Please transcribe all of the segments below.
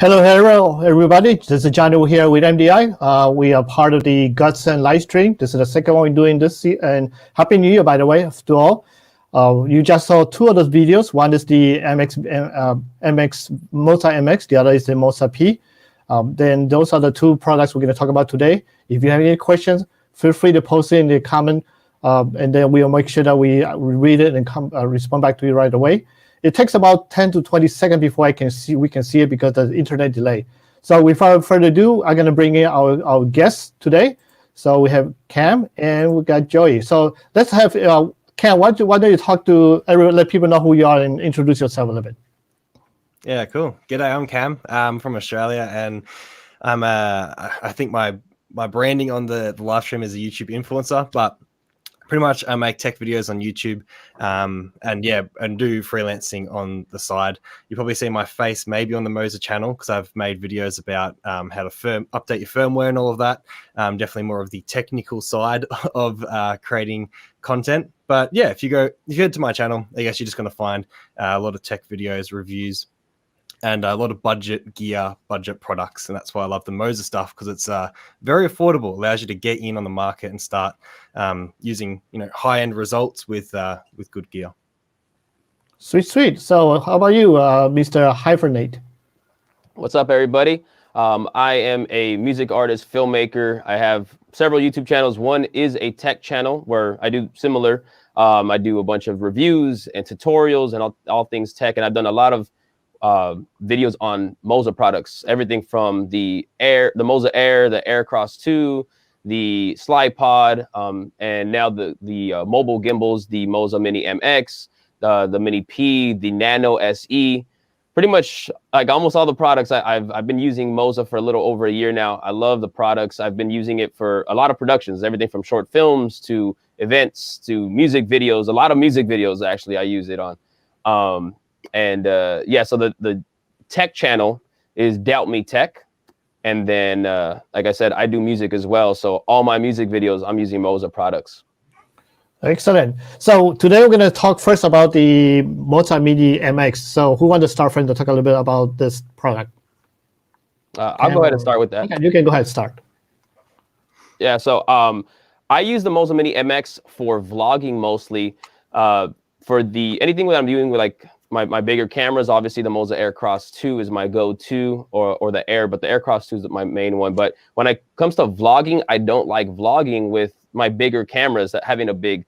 Hello, everybody. This is Jon Jon here with MDI. We are part of the Guts and LiveStream. This is the second one we're doing this year, and Happy New Year, by the way, to all. You just saw two of those videos. One is the Moza-MX. The other is the Moza-P. Then those are the two products we're going to talk about today. If you have any questions, feel free to post it in the comment, and then we'll make sure that we read it and respond back to you right away. It takes about 10 to 20 seconds before we can see it because of the internet delay. So without further ado, I'm going to bring in our guests today. So we have Cam and we got Joey. So let's have Cam. Why don't you talk to everyone, let people know who you are and introduce yourself a little bit. Yeah, cool. G'day, I'm Cam. I'm from Australia, and I'm I think my branding on the live stream is a YouTube influencer, but pretty much I make tech videos on YouTube, and do freelancing on the side. You probably see my face maybe on the Moza channel because I've made videos about how to update your firmware and all of that. Definitely more of the technical side of creating content. But yeah, if you head to my channel, I guess you're just going to find a lot of tech videos, reviews, and a lot of budget gear, budget products. And that's why I love the Moza stuff, because it's very affordable, allows you to get in on the market and start using high-end results with good gear. Sweet. So how about you, Mr. Hypenate? What's up, everybody? I am a music artist, filmmaker. I have several YouTube channels. One is a tech channel where I do similar. I do a bunch of reviews and tutorials and all things tech. And I've done a lot of videos on Moza products, everything from the Moza Air, the Air Cross 2, the Slide Pod, and now the mobile gimbals, the Moza Mini-MX, the Mini-P, the Nano SE. Pretty much like almost all the products. I've been using Moza for a little over a year now. I love the products. I've been using it for a lot of productions, everything from short films to events to music videos. A lot of music videos actually I use it on. So the tech channel is Doubt Me Tech. And then, like I said, I do music as well. So all my music videos, I'm using Moza products. Excellent. So today we're going to talk first about the Moza Mini-MX. So who wants to start first to talk a little bit about this product? I'll go ahead and start with that. Okay, you can go ahead and start. Yeah, so I use the Moza Mini-MX for vlogging mostly. For anything that I'm doing with like my bigger cameras, obviously the Moza Air Cross 2 is my go-to, or the Air, but the Air Cross 2 is my main one. But when it comes to vlogging, I don't like vlogging with my bigger cameras, having a big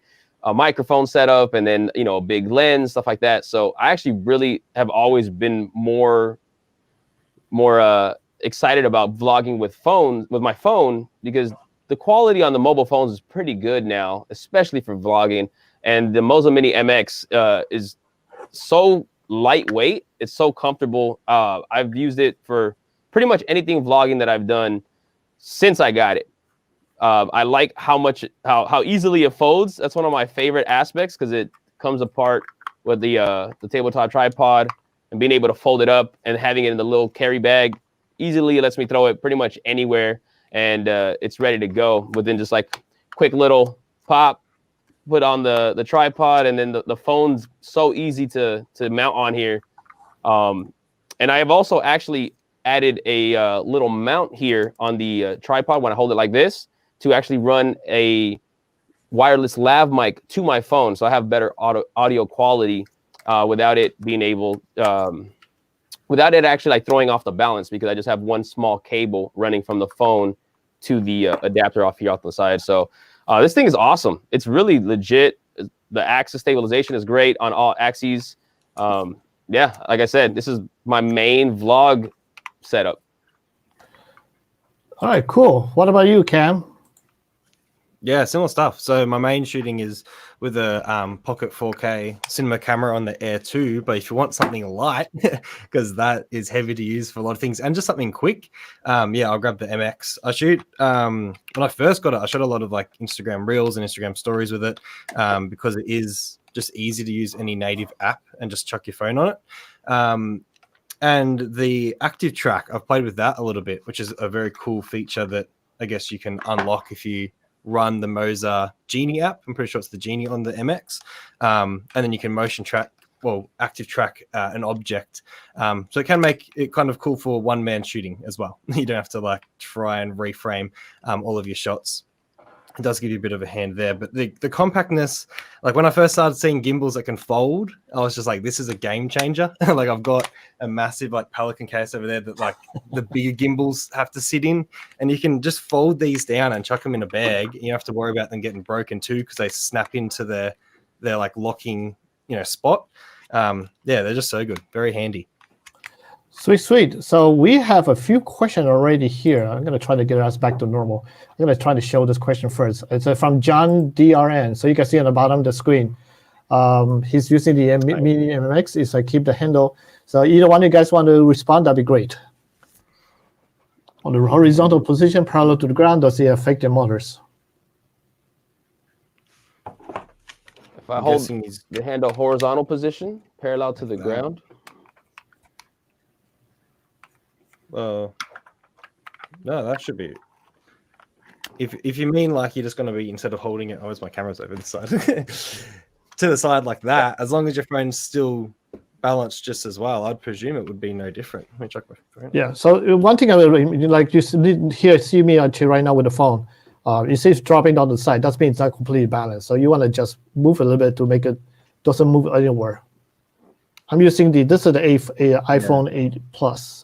microphone setup and then a big lens, stuff like that. So I actually really have always been more excited about vlogging with my phone, because the quality on the mobile phones is pretty good now, especially for vlogging. And the Moza Mini-MX is so lightweight. It's so comfortable. I've used it for pretty much anything vlogging that I've done since I got it. I like how easily it folds. That's one of my favorite aspects, because it comes apart with the tabletop tripod, and being able to fold it up and having it in the little carry bag easily lets me throw it pretty much anywhere, and it's ready to go within just like quick little pop, put on the tripod, and then the phone's so easy to mount on here. And I have also actually added a little mount here on the tripod when I hold it like this, to actually run a wireless lav mic to my phone, so I have better audio quality without it being able, without it actually like throwing off the balance, because I just have one small cable running from the phone to the adapter off here off the side. So this thing is awesome. It's really legit. The axis stabilization is great on all axes. Yeah, like I said, this is my main vlog setup. All right, cool. What about you, Cam? Yeah, similar stuff. So my main shooting is with a Pocket 4K cinema camera on the Air 2. But if you want something light, because that is heavy to use for a lot of things, and just something quick, yeah, I'll grab the MX. I shoot when I first got it, I shot a lot of like Instagram Reels and Instagram Stories with it, because it is just easy to use any native app and just chuck your phone on it. And the active track, I've played with that a little bit, which is a very cool feature that I guess you can unlock if you run the Moza Genie app. I'm pretty sure it's the Genie on the MX. And then you can motion track, well, active track an object. So it can make it kind of cool for one-man shooting as well. You don't have to like try and reframe all of your shots. It does give you a bit of a hand there, but the compactness, like when I first started seeing gimbals that can fold, I was just like, this is a game changer. Like I've got a massive like Pelican case over there that like the bigger gimbals have to sit in, and you can just fold these down and chuck them in a bag. You don't have to worry about them getting broken too, because they snap into their like locking, spot. Yeah, they're just so good. Very handy. Sweet. So we have a few questions already here. I'm going to try to get us back to normal. I'm going to try to show this question first. It's from John DRN. So you can see on the bottom of the screen. He's using the Mini-MX. It's like keep the handle. So either one of you guys want to respond, that'd be great. On the horizontal position parallel to the ground, does it affect the motors? If I hold the handle horizontal position parallel to the ground. No, that should be. If you mean like you're just going to be, instead of holding it, my camera's over the side, to the side like that, as long as your phone's still balanced just as well, I'd presume it would be no different. Let me check my phone. Yeah. So one thing I would like, you here see me actually right now with the phone. You see it's dropping down the side. That means it's not completely balanced. So you want to just move a little bit to make it doesn't move anywhere. I'm using this is the iPhone 8 Plus.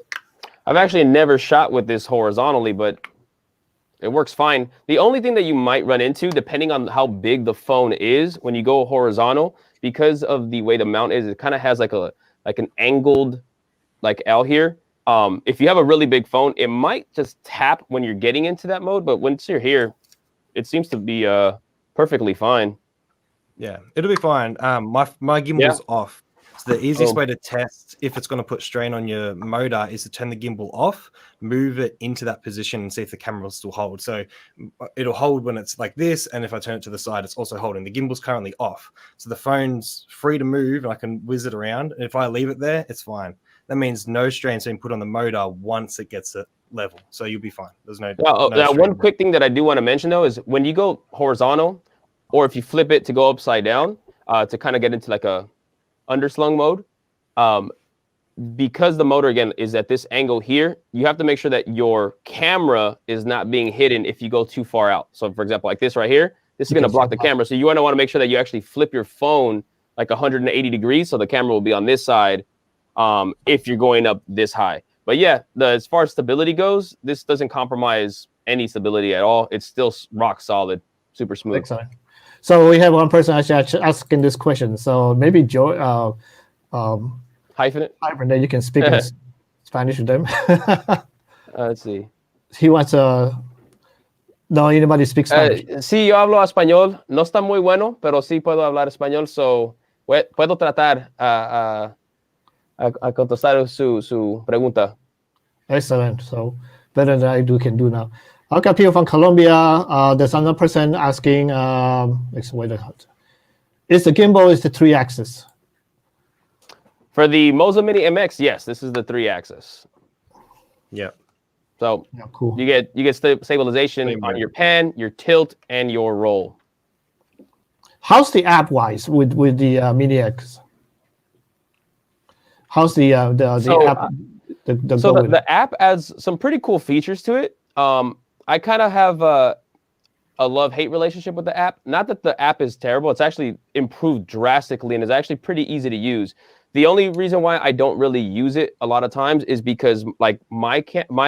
I've actually never shot with this horizontally, but it works fine. The only thing that you might run into, depending on how big the phone is, when you go horizontal, because of the way the mount is, it kind of has like an angled like L here. If you have a really big phone, it might just tap when you're getting into that mode, but once you're here, it seems to be perfectly fine. Yeah, it'll be fine. My gimbal's off. So the easiest way to test if it's going to put strain on your motor is to turn the gimbal off, move it into that position, and see if the camera will still hold. So it'll hold when it's like this, and if I turn it to the side, it's also holding. The gimbal's currently off. So the phone's free to move, and I can whiz it around. And if I leave it there, it's fine. That means no strain's being put on the motor once it gets it level. So you'll be fine. There's no one quick thing that I do want to mention, though, is when you go horizontal, or if you flip it to go upside down, to kind of get into like a underslung mode, because the motor again is at this angle here, you have to make sure that your camera is not being hidden if you go too far out. So for example, like this right here, this is going to block the camera. So you want to make sure that you actually flip your phone like 180 degrees, so the camera will be on this side if you're going up this high. But yeah, as far as stability goes, this doesn't compromise any stability at all. It's still rock solid, super smooth. Excellent. So we have one person actually asking this question. So maybe Joe, Hypenate, you can speak in Spanish with them. Let's see. He wants no, anybody speaks Spanish. Sí, yo hablo español. No está muy bueno, pero sí puedo hablar español. So puedo tratar a contestar su pregunta. Excellent. So better than I can do now. I've got people from Colombia. There's another person asking, is the gimbal is the 3-axis? For the Moza Mini-MX, yes, this is the 3-axis. Yeah. So cool. You get stabilization on your pan, your tilt, and your roll. How's the app wise with the Mini-X? How's the app? The app adds some pretty cool features to it. I kind of have a love-hate relationship with the app. Not that the app is terrible. It's actually improved drastically and is actually pretty easy to use. The only reason why I don't really use it a lot of times is because like my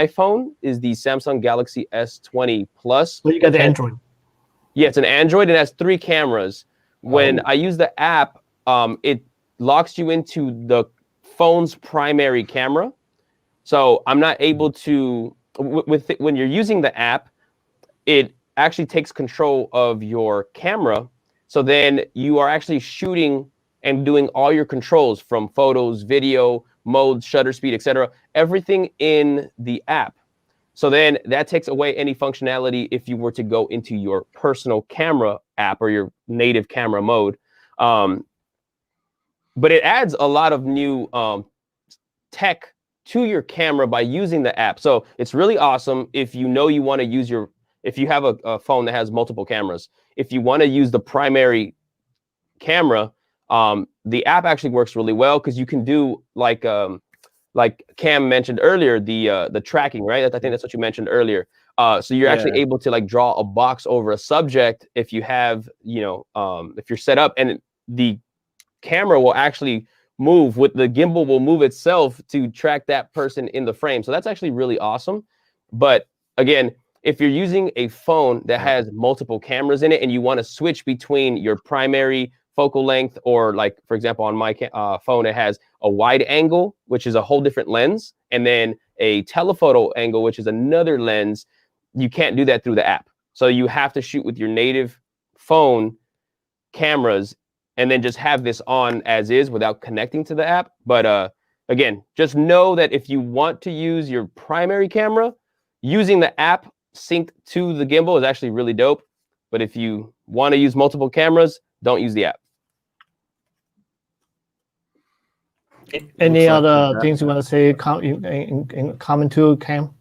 phone is the Samsung Galaxy S20 Plus. So you got the Android. Yeah, it's an Android and it has 3 cameras. When I use the app, it locks you into the phone's primary camera. So I'm not able to, when you're using the app, it actually takes control of your camera. So then you are actually shooting and doing all your controls from photos, video, modes, shutter speed, etc. Everything in the app. So then that takes away any functionality if you were to go into your personal camera app or your native camera mode. But it adds a lot of new tech to your camera by using the app. So it's really awesome if you know you want to use if you have a phone that has multiple cameras. If you want to use the primary camera, the app actually works really well because you can do like Cam mentioned earlier, the tracking, right? I think that's what you mentioned earlier. So you're actually able to like draw a box over a subject if you have, if you're set up, and the camera will actually move with the gimbal will move itself to track that person in the frame. So that's actually really awesome. But again, if you're using a phone that has multiple cameras in it and you want to switch between your primary focal length, or like, for example, on my phone, it has a wide angle, which is a whole different lens, and then a telephoto angle, which is another lens. You can't do that through the app. So you have to shoot with your native phone cameras and then just have this on as is without connecting to the app. But again, just know that if you want to use your primary camera, using the app synced to the gimbal is actually really dope. But if you want to use multiple cameras, don't use the app. Any other things you want to say in comment too, Cam?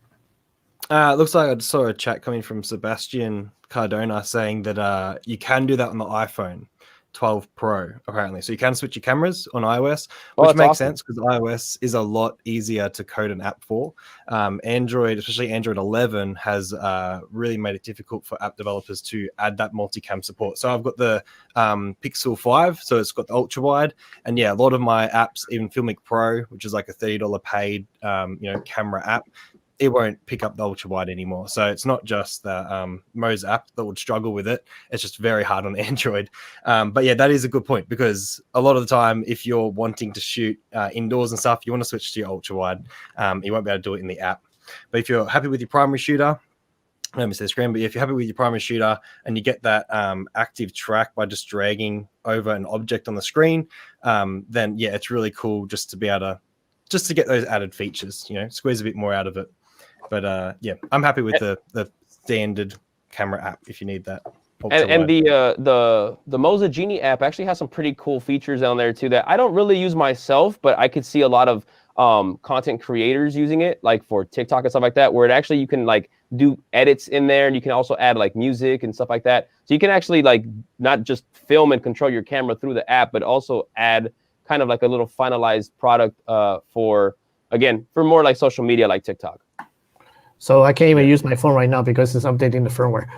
Looks like I just saw a chat coming from Sebastian Cardona saying that you can do that on the iPhone 12 Pro, apparently. So you can switch your cameras on iOS, which makes sense because iOS is a lot easier to code an app for. Android, especially Android 11, has really made it difficult for app developers to add that multicam support. So I've got the Pixel 5, so it's got the ultra wide, and yeah, a lot of my apps, even Filmic Pro, which is like a $30 paid camera app, it won't pick up the ultra wide anymore. So it's not just the Moza app that would struggle with it. It's just very hard on Android. But yeah, that is a good point, because a lot of the time, if you're wanting to shoot indoors and stuff, you want to switch to your ultra wide. You won't be able to do it in the app. But if you're happy with your primary shooter, let me see the screen, but if you're happy with your primary shooter and you get that active track by just dragging over an object on the screen, then yeah, it's really cool just to be able to get those added features, squeeze a bit more out of it. But yeah, I'm happy with the standard camera app if you need that. And the Moza Genie app actually has some pretty cool features on there too that I don't really use myself, but I could see a lot of content creators using it, like for TikTok and stuff like that, where it actually you can like do edits in there, and you can also add like music and stuff like that. So you can actually like not just film and control your camera through the app, but also add kind of like a little finalized product for more like social media like TikTok. So I can't even use my phone right now because it's updating the firmware.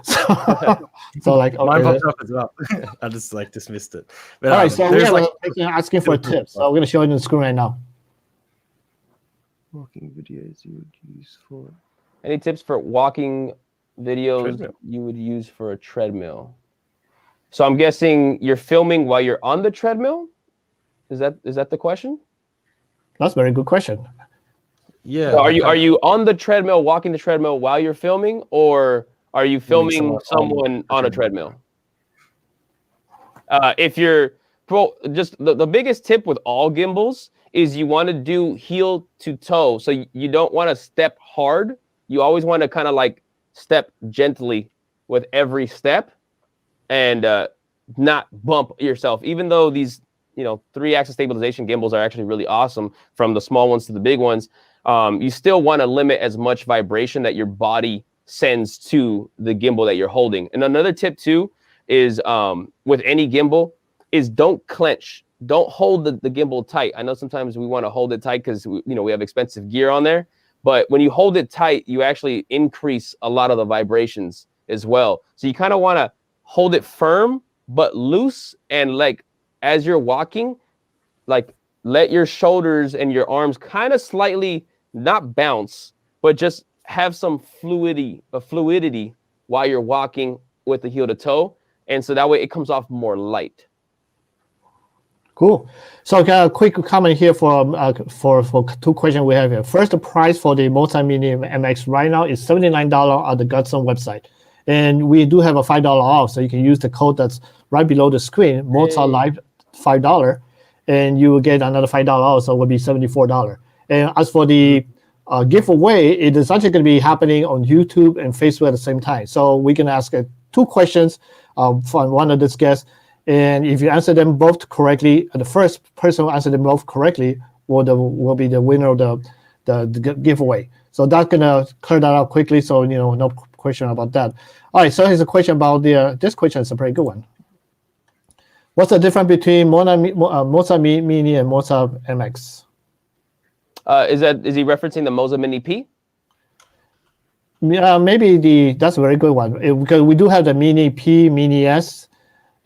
So like, okay, mine popped up as well. I just like dismissed it. But, all right, so we have a person asking for a tip. So I'm going to show it on the screen right now. Walking videos you would use for. Any tips for walking videos you would use for a treadmill? So I'm guessing you're filming while you're on the treadmill. Is that the question? That's a very good question. Yeah. So are you on the treadmill, walking the treadmill while you're filming, or are you filming someone on a treadmill? If you're just the biggest tip with all gimbals is you want to do heel to toe. So you don't want to step hard. You always want to kind of like step gently with every step and not bump yourself. Even though these 3-axis stabilization gimbals are actually really awesome, from the small ones to the big ones, you still want to limit as much vibration that your body sends to the gimbal that you're holding. And another tip too is with any gimbal is don't clench. Don't hold the gimbal tight. I know sometimes we want to hold it tight because we have expensive gear on there, but when you hold it tight, you actually increase a lot of the vibrations. as well. So you kind of want to hold it firm but loose, and like as you're walking, like let your shoulders and your arms kind of slightly not bounce, but just have some fluidity while you're walking with the heel to toe, and so that way it comes off more light. Cool. So I got a quick comment here for two questions we have here. First, the price for the Moza Mini-MX right now is $79 on the Gutson website. And we do have a $5 off, so you can use the code that's right below the screen, Moza Live $5, and you will get another $5 off, so it will be $74. And as for the giveaway, it is actually going to be happening on YouTube and Facebook at the same time. So we can ask two questions from one of these guests. And if you answer them both correctly, the first person who answer them both correctly will be the winner of the giveaway. So that's gonna clear that out quickly. So no question about that. All right. So here's a question about this question is a pretty good one. What's the difference between Moza Mini and Moza-MX? Is he referencing the Moza Mini-P? Maybe that's a very good one because we do have the Mini-P, Mini-S.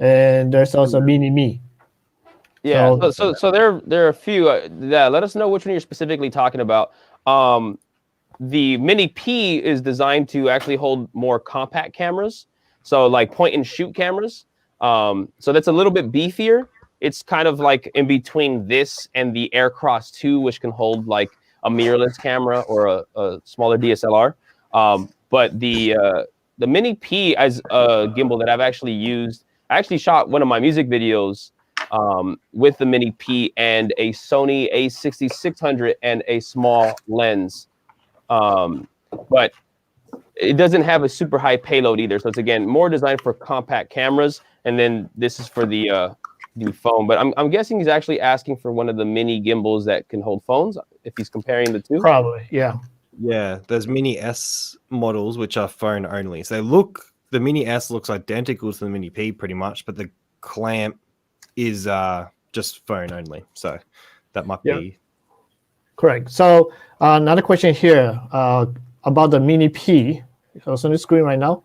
And there's also Mini-Me. Yeah, so there are a few. Let us know which one you're specifically talking about. The Mini-P is designed to actually hold more compact cameras, so like point and shoot cameras. So that's a little bit beefier. It's kind of like in between this and the Aircross 2, which can hold like a mirrorless camera or a smaller DSLR. But the Mini-P as a gimbal that I've actually used. I actually shot one of my music videos with the Mini-P and a Sony a6600 and a small lens. But it doesn't have a super high payload either. So it's, again, more designed for compact cameras. And then this is for the phone. But I'm guessing he's actually asking for one of the mini gimbals that can hold phones, if he's comparing the two. Probably, yeah. Yeah, there's Mini S models, which are phone only. So the Mini S looks identical to the Mini P pretty much, but the clamp is just phone only. So that might be correct. So another question here about the Mini P. It's on the screen right now.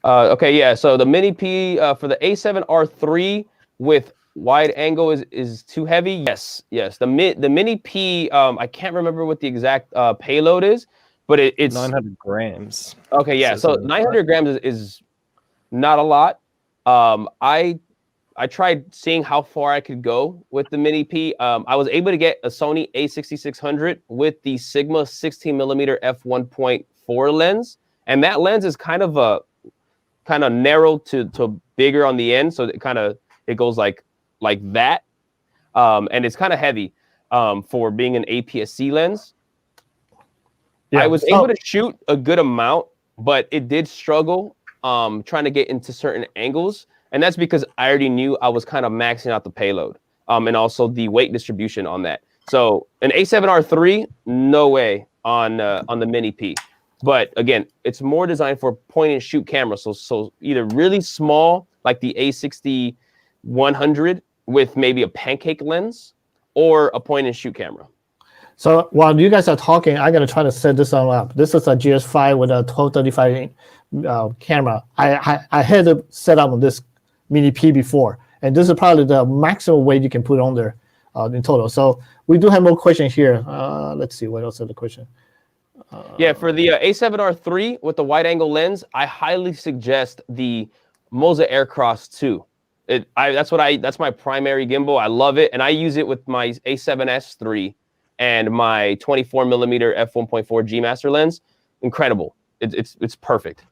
Okay, yeah. So the Mini P for the A7R3 with wide angle is too heavy. Yes. The Mini P. I can't remember what the exact payload is. But it's 900 grams. Okay, yeah. So 900 grams is not a lot. I tried seeing how far I could go with the Mini-P. I was able to get a Sony a6600 with the Sigma 16mm f1.4 lens, and that lens is kind of narrow to bigger on the end, so it goes like that, and it's kind of heavy for being an APS-C lens. Yeah, I was able to shoot a good amount, but it did struggle trying to get into certain angles. And that's because I already knew I was kind of maxing out the payload and also the weight distribution on that. So an A7R3, no way on the Mini-P. But again, it's more designed for point and shoot cameras. So either really small, like the A6100 with maybe a pancake lens, or a point and shoot camera. So while you guys are talking, I'm going to try to set this one up. This is a GS5 with a 1235 camera. I had it set up on this Mini-P before, and this is probably the maximum weight you can put on there in total. So we do have more questions here. Let's see, what else is the question? Yeah, for the A7R3 with the wide angle lens, I highly suggest the Moza Aircross 2. That's my primary gimbal. I love it, and I use it with my A7S III. And my 24mm f1.4 G Master lens, incredible. It's perfect.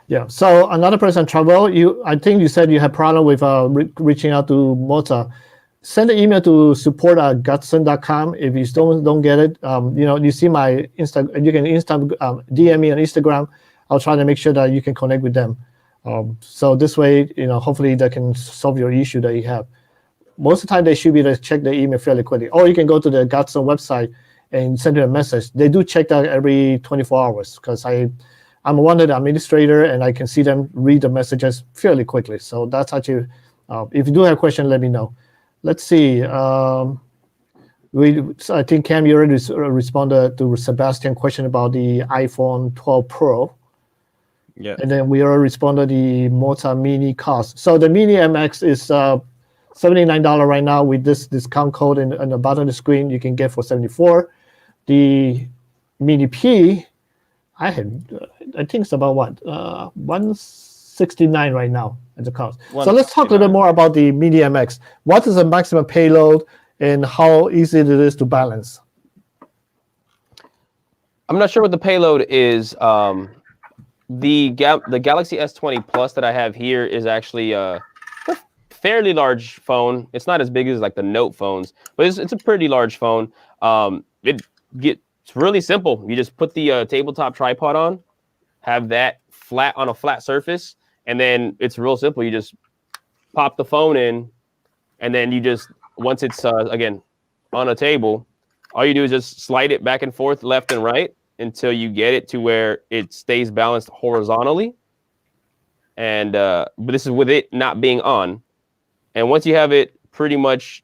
Yeah. So another person, Travel, I think you said you had problem with reaching out to Moza. Send an email to support@gutson.com. If you don't get it, you see my Insta. You can DM me on Instagram. I'll try to make sure that you can connect with them. So this way, hopefully that can solve your issue that you have. Most of the time, they should be able to check the email fairly quickly. Or you can go to the Gutson website and send them a message. They do check that every 24 hours because I'm one of the administrator and I can see them read the messages fairly quickly. So that's actually, if you do have a question, let me know. Let's see. So I think Cam, you already responded to Sebastian's question about the iPhone 12 Pro. Yeah. And then we already responded the Moza Mini cost. So the Mini MX is $79 right now with this discount code in the bottom of the screen. You can get for $74. The Mini-P, I think it's about what? $169 right now at the cost. So let's talk a little bit more about the Mini MX. What is the maximum payload and how easy it is to balance? I'm not sure what the payload is. The Galaxy S20 Plus that I have here is actually a fairly large phone. It's not as big as like the Note phones, but it's a pretty large phone. It's really simple. You just put the tabletop tripod on, have that flat on a flat surface, and then it's real simple. You just pop the phone in, and then you just, once it's again on a table, all you do is just slide it back and forth, left and right, until you get it to where it stays balanced horizontally. And but this is with it not being on. And once you have it pretty much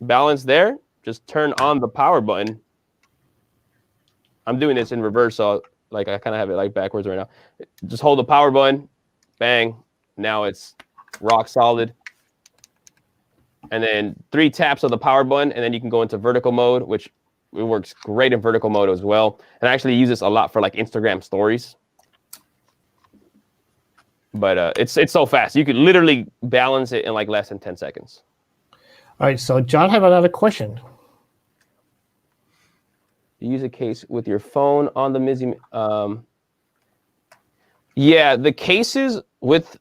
balanced there, just turn on the power button. I'm doing this in reverse, so like I kind of have it like backwards right now. Just hold the power button, bang. Now it's rock solid. And then 3 taps of the power button, and then you can go into vertical mode, which it works great in vertical mode as well. And I actually use this a lot for like Instagram stories. But it's so fast. You could literally balance it in like less than 10 seconds. All right, so John have another question. You use a case with your phone on the Mizzy. Yeah, the cases with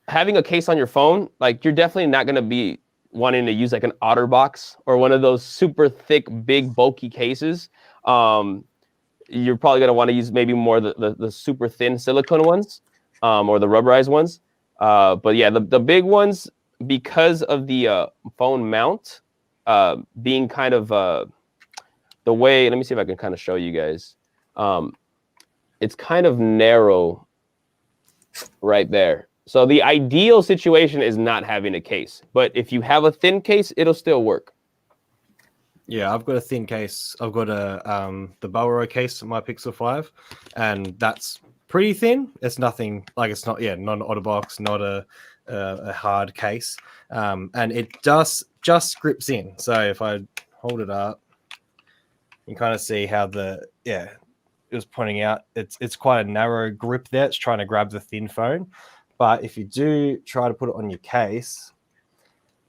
having a case on your phone, like you're definitely not going to be wanting to use like an OtterBox or one of those super thick, big, bulky cases. You're probably going to want to use maybe more the super thin silicone ones or the rubberized ones. But yeah, the big ones, because of the phone mount being kind of the way, let me see if I can kind of show you guys. It's kind of narrow right there. So the ideal situation is not having a case, but if you have a thin case, it'll still work. Yeah, I've got a thin case. I've got a the Bowero case, my Pixel 5, and that's pretty thin. It's nothing like, it's not, not an OtterBox, not a hard case, and it just grips in. So if I hold it up, you can kind of see how it was pointing out. It's quite a narrow grip there. It's trying to grab the thin phone. But if you do try to put it on your case,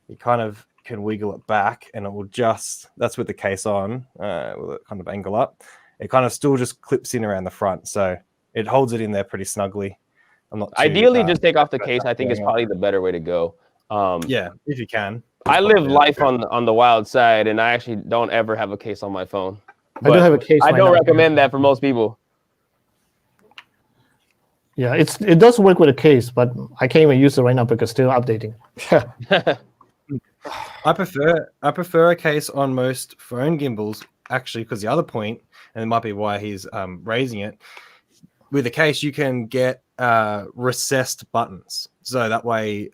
you kind of can wiggle it back and it will just, that's with the case on, will it kind of angle up. It kind of still just clips in around the front. So it holds it in there pretty snugly. I'm not too, ideally just take off the case. I think is probably the better way to go. Yeah, if you can. I live life on the wild side, and I actually don't ever have a case on my phone. I do have a case. I don't recommend that for most people. Yeah, it does work with a case, but I can't even use it right now because it's still updating. I prefer a case on most phone gimbals, actually, because the other point, and it might be why he's raising it, with a case you can get recessed buttons, so that way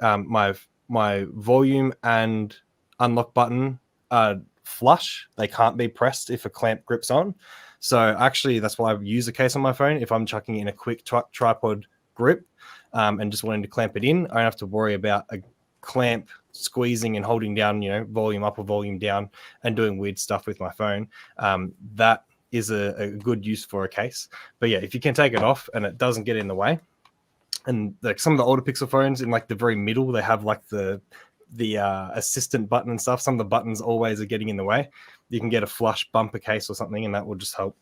my volume and unlock button are flush. They can't be pressed if a clamp grips on. So actually, that's why I use a case on my phone. If I'm chucking in a quick tripod grip and just wanting to clamp it in, I don't have to worry about a clamp squeezing and holding down, volume up or volume down and doing weird stuff with my phone. That is a good use for a case. But yeah, if you can take it off and it doesn't get in the way, and like some of the older Pixel phones in like the very middle, they have like the assistant button and stuff. Some of the buttons always are getting in the way. You can get a flush bumper case or something, and that will just help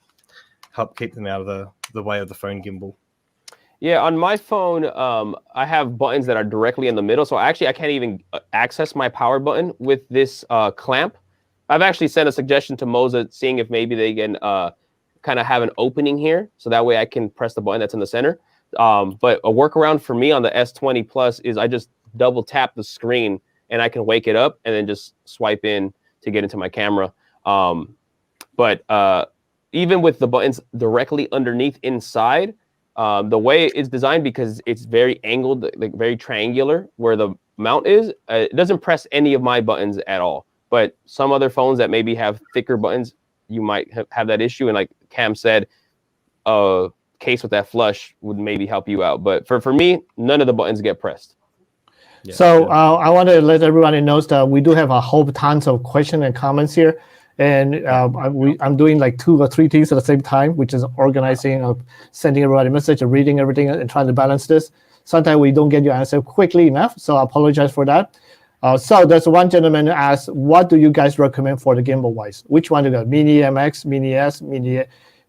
keep them out of the way of the phone gimbal. Yeah, on my phone, I have buttons that are directly in the middle. So actually, I can't even access my power button with this clamp. I've actually sent a suggestion to Moza, seeing if maybe they can kind of have an opening here, so that way I can press the button that's in the center. But a workaround for me on the S20 Plus is I just double tap the screen and I can wake it up and then just swipe in to get into my camera. But even with the buttons directly underneath inside, the way it's designed, because it's very angled, like very triangular where the mount is, it doesn't press any of my buttons at all. but some other phones that maybe have thicker buttons, you might have that issue. And like Cam said, a case with that flush would maybe help you out. But for me, none of the buttons get pressed. Yeah, so I want to let everybody know that we do have a whole tons of questions and comments here. And I'm doing like 2 or 3 things at the same time, which is organizing, sending everybody a message, reading everything, and trying to balance this. Sometimes we don't get your answer quickly enough, so I apologize for that. So there's one gentleman who asked, what do you guys recommend for the gimbal wise? Which one do you got? Mini-MX, Mini-S,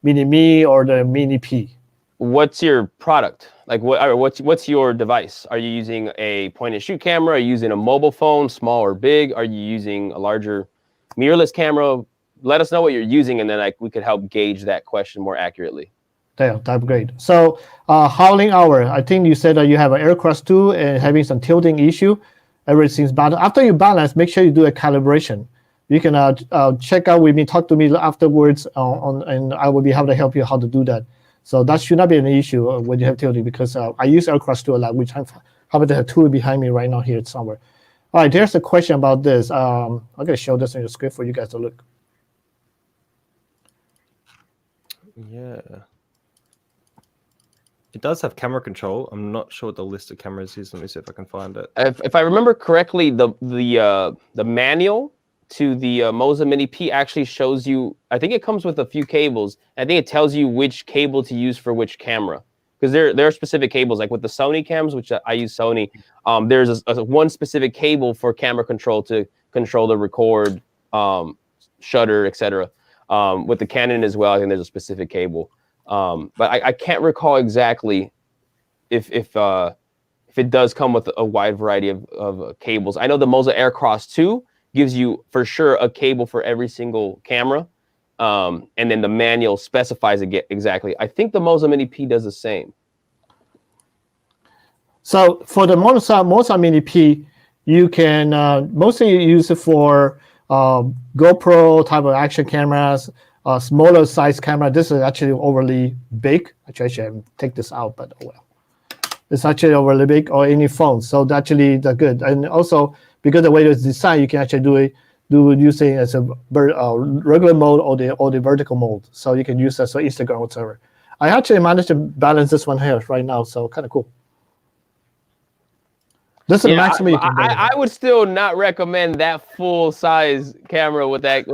Mini-Me, or the Mini-P? What's your product? Like what's your device? Are you using a point and shoot camera? Are you using a mobile phone, small or big? Are you using a larger mirrorless camera? Let us know what you're using, and then we could help gauge that question more accurately. Yeah, that's great. So howling hour, I think you said that you have an aircraft 2 and having some tilting issue. Everything's balanced. After you balance, make sure you do a calibration. You can check out with me, talk to me afterwards, and I will be able to help you how to do that. So that should not be an issue when you have tilting, because I use aircraft 2 a lot, which I happen to have 2 behind me right now here somewhere. All right, there's a question about this. I'm going to show this in the script for you guys to look. Yeah. It does have camera control. I'm not sure what the list of cameras is. Let me see if I can find it. If I remember correctly, the manual to the Moza Mini-P actually shows you, I think it comes with a few cables. I think it tells you which cable to use for which camera. Because there are specific cables, like with the Sony cams, which I use Sony, there's one specific cable for camera control to control the record, shutter, etc. With the Canon as well, I think there's a specific cable. But I can't recall exactly if it does come with a wide variety of cables. I know the Moza Aircross 2 gives you for sure a cable for every single camera. And then the manual specifies it exactly. I think the Moza Mini-P does the same. So for the Moza Mini-P, you can mostly use it for GoPro type of action cameras, smaller size camera. This is actually overly big. Actually, I should take this out, but oh well. It's actually overly big, or any phone. So actually, they're good. And also, because the way it's designed, you can actually do using as a regular mode or the vertical mode. So you can use that for Instagram or whatever. I actually managed to balance this one here right now, so kind of cool. This is the maximum you can do. I would still not recommend that full size camera with that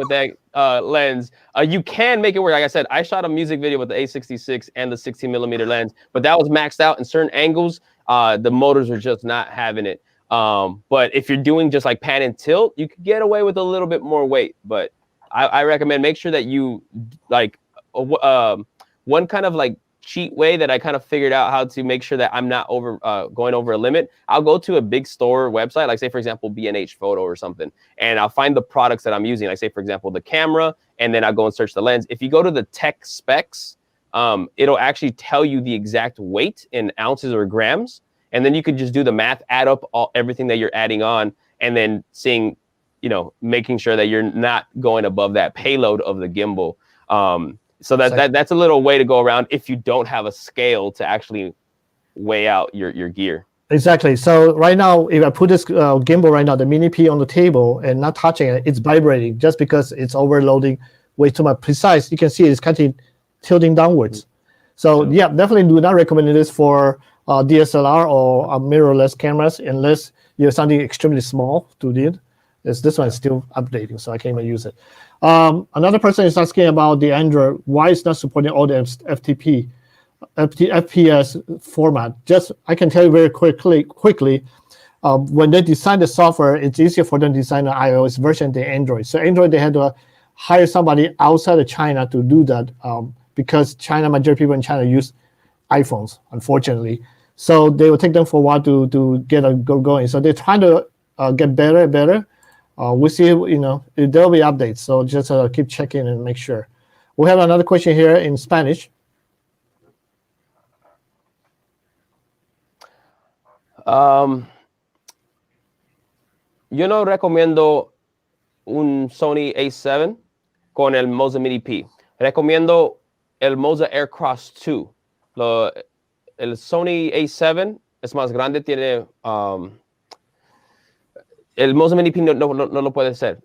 lens. You can make it work. Like I said, I shot a music video with the A66 and the 16mm lens, but that was maxed out in certain angles. The motors were just not having it. But if you're doing just like pan and tilt, you could get away with a little bit more weight. But I recommend make sure that you like one kind of like cheat way that I kind of figured out how to make sure that I'm not going over a limit. I'll go to a big store website, like say for example B&H Photo or something, and I'll find the products that I'm using, like say for example the camera, and then I'll go and search the lens. If you go to the tech specs, it'll actually tell you the exact weight in ounces or grams, and then you could just do the math, add up everything that you're adding on, and then seeing, making sure that you're not going above that payload of the gimbal. So that's a little way to go around if you don't have a scale to actually weigh out your gear. Exactly. So right now, if I put this gimbal right now, the Mini-P on the table and not touching it, it's vibrating just because it's overloading way too much precise. You can see it's kind of tilting downwards. So yeah, definitely do not recommend this for DSLR or mirrorless cameras unless you have something extremely small to do it. This one is still updating, so I can't even use it. Another person is asking about the Android. Why it's not supporting all the FPS format? I can tell you very quickly. When they design the software, it's easier for them to design an iOS version than Android. So Android, they had to hire somebody outside of China to do that because majority of people in China use iPhones, unfortunately. So they will take them for a while to get going. So they're trying to get better and better. We'll see, there'll be updates. So just keep checking and make sure. We have another question here in Spanish. Yo no recomiendo un Sony A7 con el Moza Mini-P. Recomiendo el Moza Aircross 2. El Sony A7 es más grande, tiene El Moza Mini-P no lo puede ser.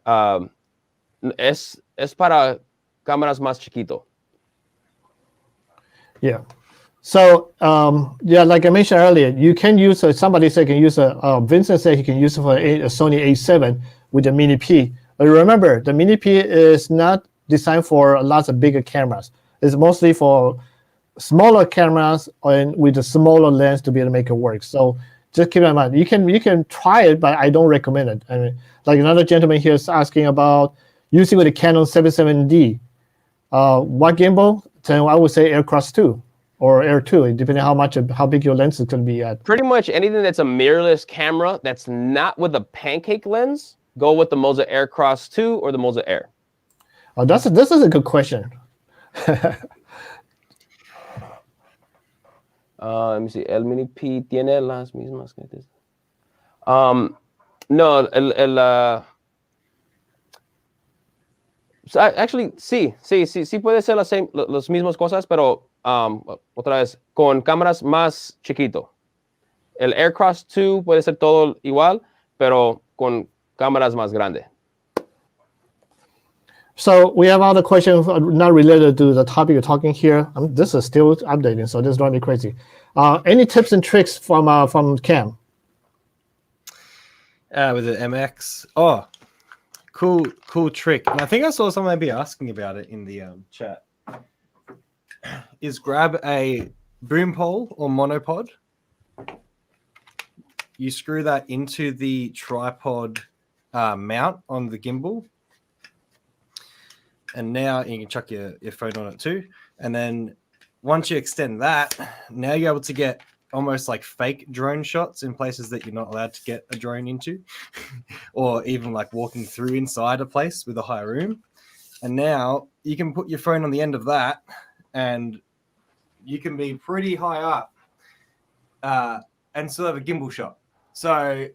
Es para cámaras más chiquito. Yeah. So yeah, like I mentioned earlier, you can use somebody said can use Vincent said he can use it for a Sony A7 with the Mini-P. But remember, the Mini-P is not designed for lots of bigger cameras. It's mostly for smaller cameras and with a smaller lens to be able to make it work. So just keep in mind, you can try it, but I don't recommend it. I mean, like another gentleman here is asking about using with the Canon 77D. What gimbal? Then I would say Aircross 2 or Air 2, depending how big your lens is going to be at. Pretty much anything that's a mirrorless camera that's not with a pancake lens, go with the Moza Aircross 2 or the Moza Air. Oh, this is a good question. Let me see. El Mini-P tiene las mismas que este. No, so actually, sí puede ser las mismas cosas, pero otra vez, con cámaras más chiquito. El Aircross 2 puede ser todo igual, pero con cámaras más grandes. So we have other questions not related to the topic you're talking here. This is still updating, so this is driving me crazy. Any tips and tricks from Cam? With the MX. Oh, cool trick. And I think I saw someone maybe asking about it in the chat. Is grab a boom pole or monopod. You screw that into the tripod mount on the gimbal. And now you can chuck your phone on it too. And then once you extend that, now you're able to get almost like fake drone shots in places that you're not allowed to get a drone into, or even like walking through inside a place with a high room. And now you can put your phone on the end of that and you can be pretty high up and still have a gimbal shot. So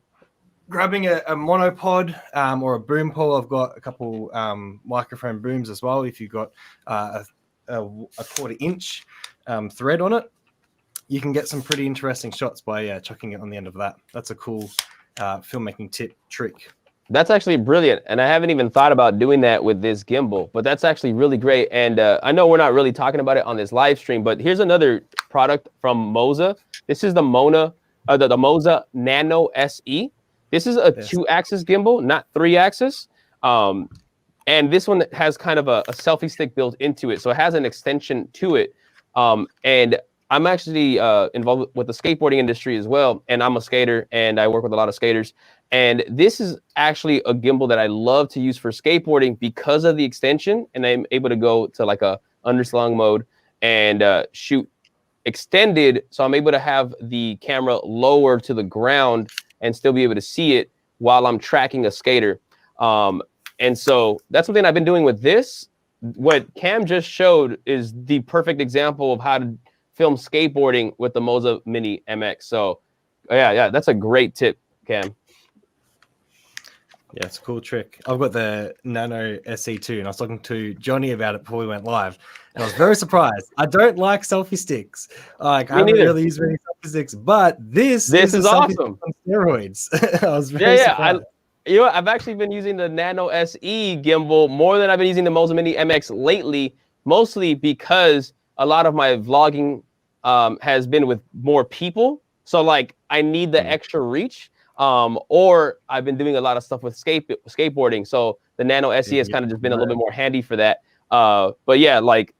grabbing a monopod or a boom pole, I've got a couple microphone booms as well. If you've got a 1/4 inch thread on it, you can get some pretty interesting shots by chucking it on the end of that. That's a cool filmmaking trick. That's actually brilliant. And I haven't even thought about doing that with this gimbal, but that's actually really great. And I know we're not really talking about it on this live stream, but here's another product from Moza. This is the Moza Nano SE. This is a 2-axis gimbal, not 3-axis. And this one has kind of a selfie stick built into it. So it has an extension to it. And I'm actually involved with the skateboarding industry as well. And I'm a skater and I work with a lot of skaters. And this is actually a gimbal that I love to use for skateboarding because of the extension. And I'm able to go to like a underslung mode and shoot extended. So I'm able to have the camera lower to the ground and still be able to see it while I'm tracking a skater. And so that's something I've been doing with this. What Cam just showed is the perfect example of how to film skateboarding with the Moza Mini-MX. So yeah, that's a great tip, Cam. Yeah, it's a cool trick. I've got the Nano SE2, and I was talking to Johnny about it before we went live, and I was very surprised. I don't like selfie sticks. Like, I haven't really used many selfie sticks, but this is awesome on steroids. I was very surprised. I've actually been using the Nano SE gimbal more than I've been using the Moza Mini-MX lately, mostly because a lot of my vlogging has been with more people. So like I need the extra reach. Or I've been doing a lot of stuff with skateboarding. So the Nano SE has kind of just been a little bit more handy for that. But yeah, like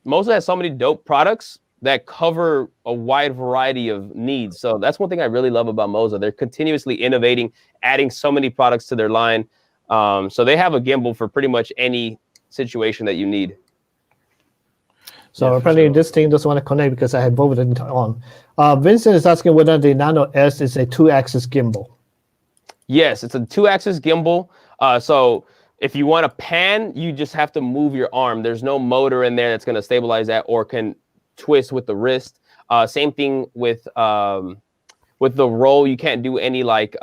Moza has so many dope products that cover a wide variety of needs. So that's one thing I really love about Moza. They're continuously innovating, adding so many products to their line. So they have a gimbal for pretty much any situation that you need. So apparently this thing doesn't want to connect because I had both of them on. Vincent is asking whether the Nano S is a 2-axis gimbal. Yes, it's a 2-axis gimbal. So if you want to pan, you just have to move your arm. There's no motor in there that's going to stabilize that or can twist with the wrist. Same thing with the roll. You can't do any like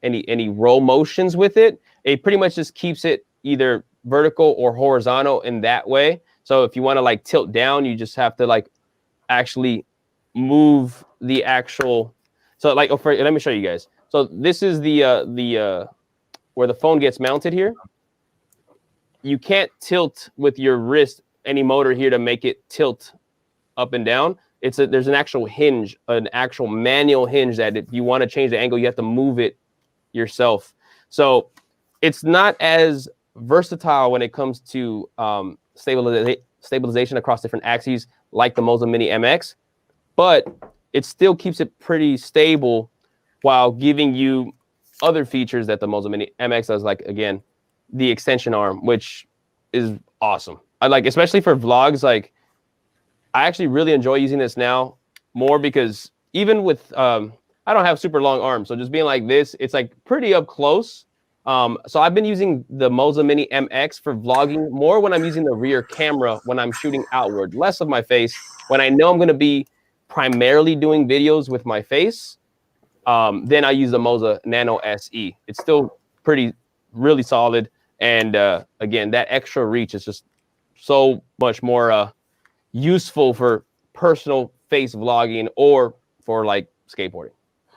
any roll motions with it. It pretty much just keeps it either vertical or horizontal in that way. So if you want to like tilt down, you just have to like actually move the actual So like, let me show you guys. So this is the where the phone gets mounted here. You can't tilt with your wrist any motor here to make it tilt up and down. There's an actual hinge, an actual manual hinge that if you want to change the angle, you have to move it yourself. So it's not as versatile when it comes to stabilization across different axes like the Moza Mini-MX, but it still keeps it pretty stable while giving you other features that the Moza Mini-MX does, like, again, the extension arm, which is awesome. I like, especially for vlogs, like, I actually really enjoy using this now more because even with, I don't have super long arms, so just being like this, it's like pretty up close. So I've been using the Moza Mini-MX for vlogging more when I'm using the rear camera, when I'm shooting outward, less of my face. When I know I'm going to be primarily doing videos with my face, then I use the Moza Nano SE. It's still really solid. And again, that extra reach is just so much more useful for personal face vlogging or for like skateboarding.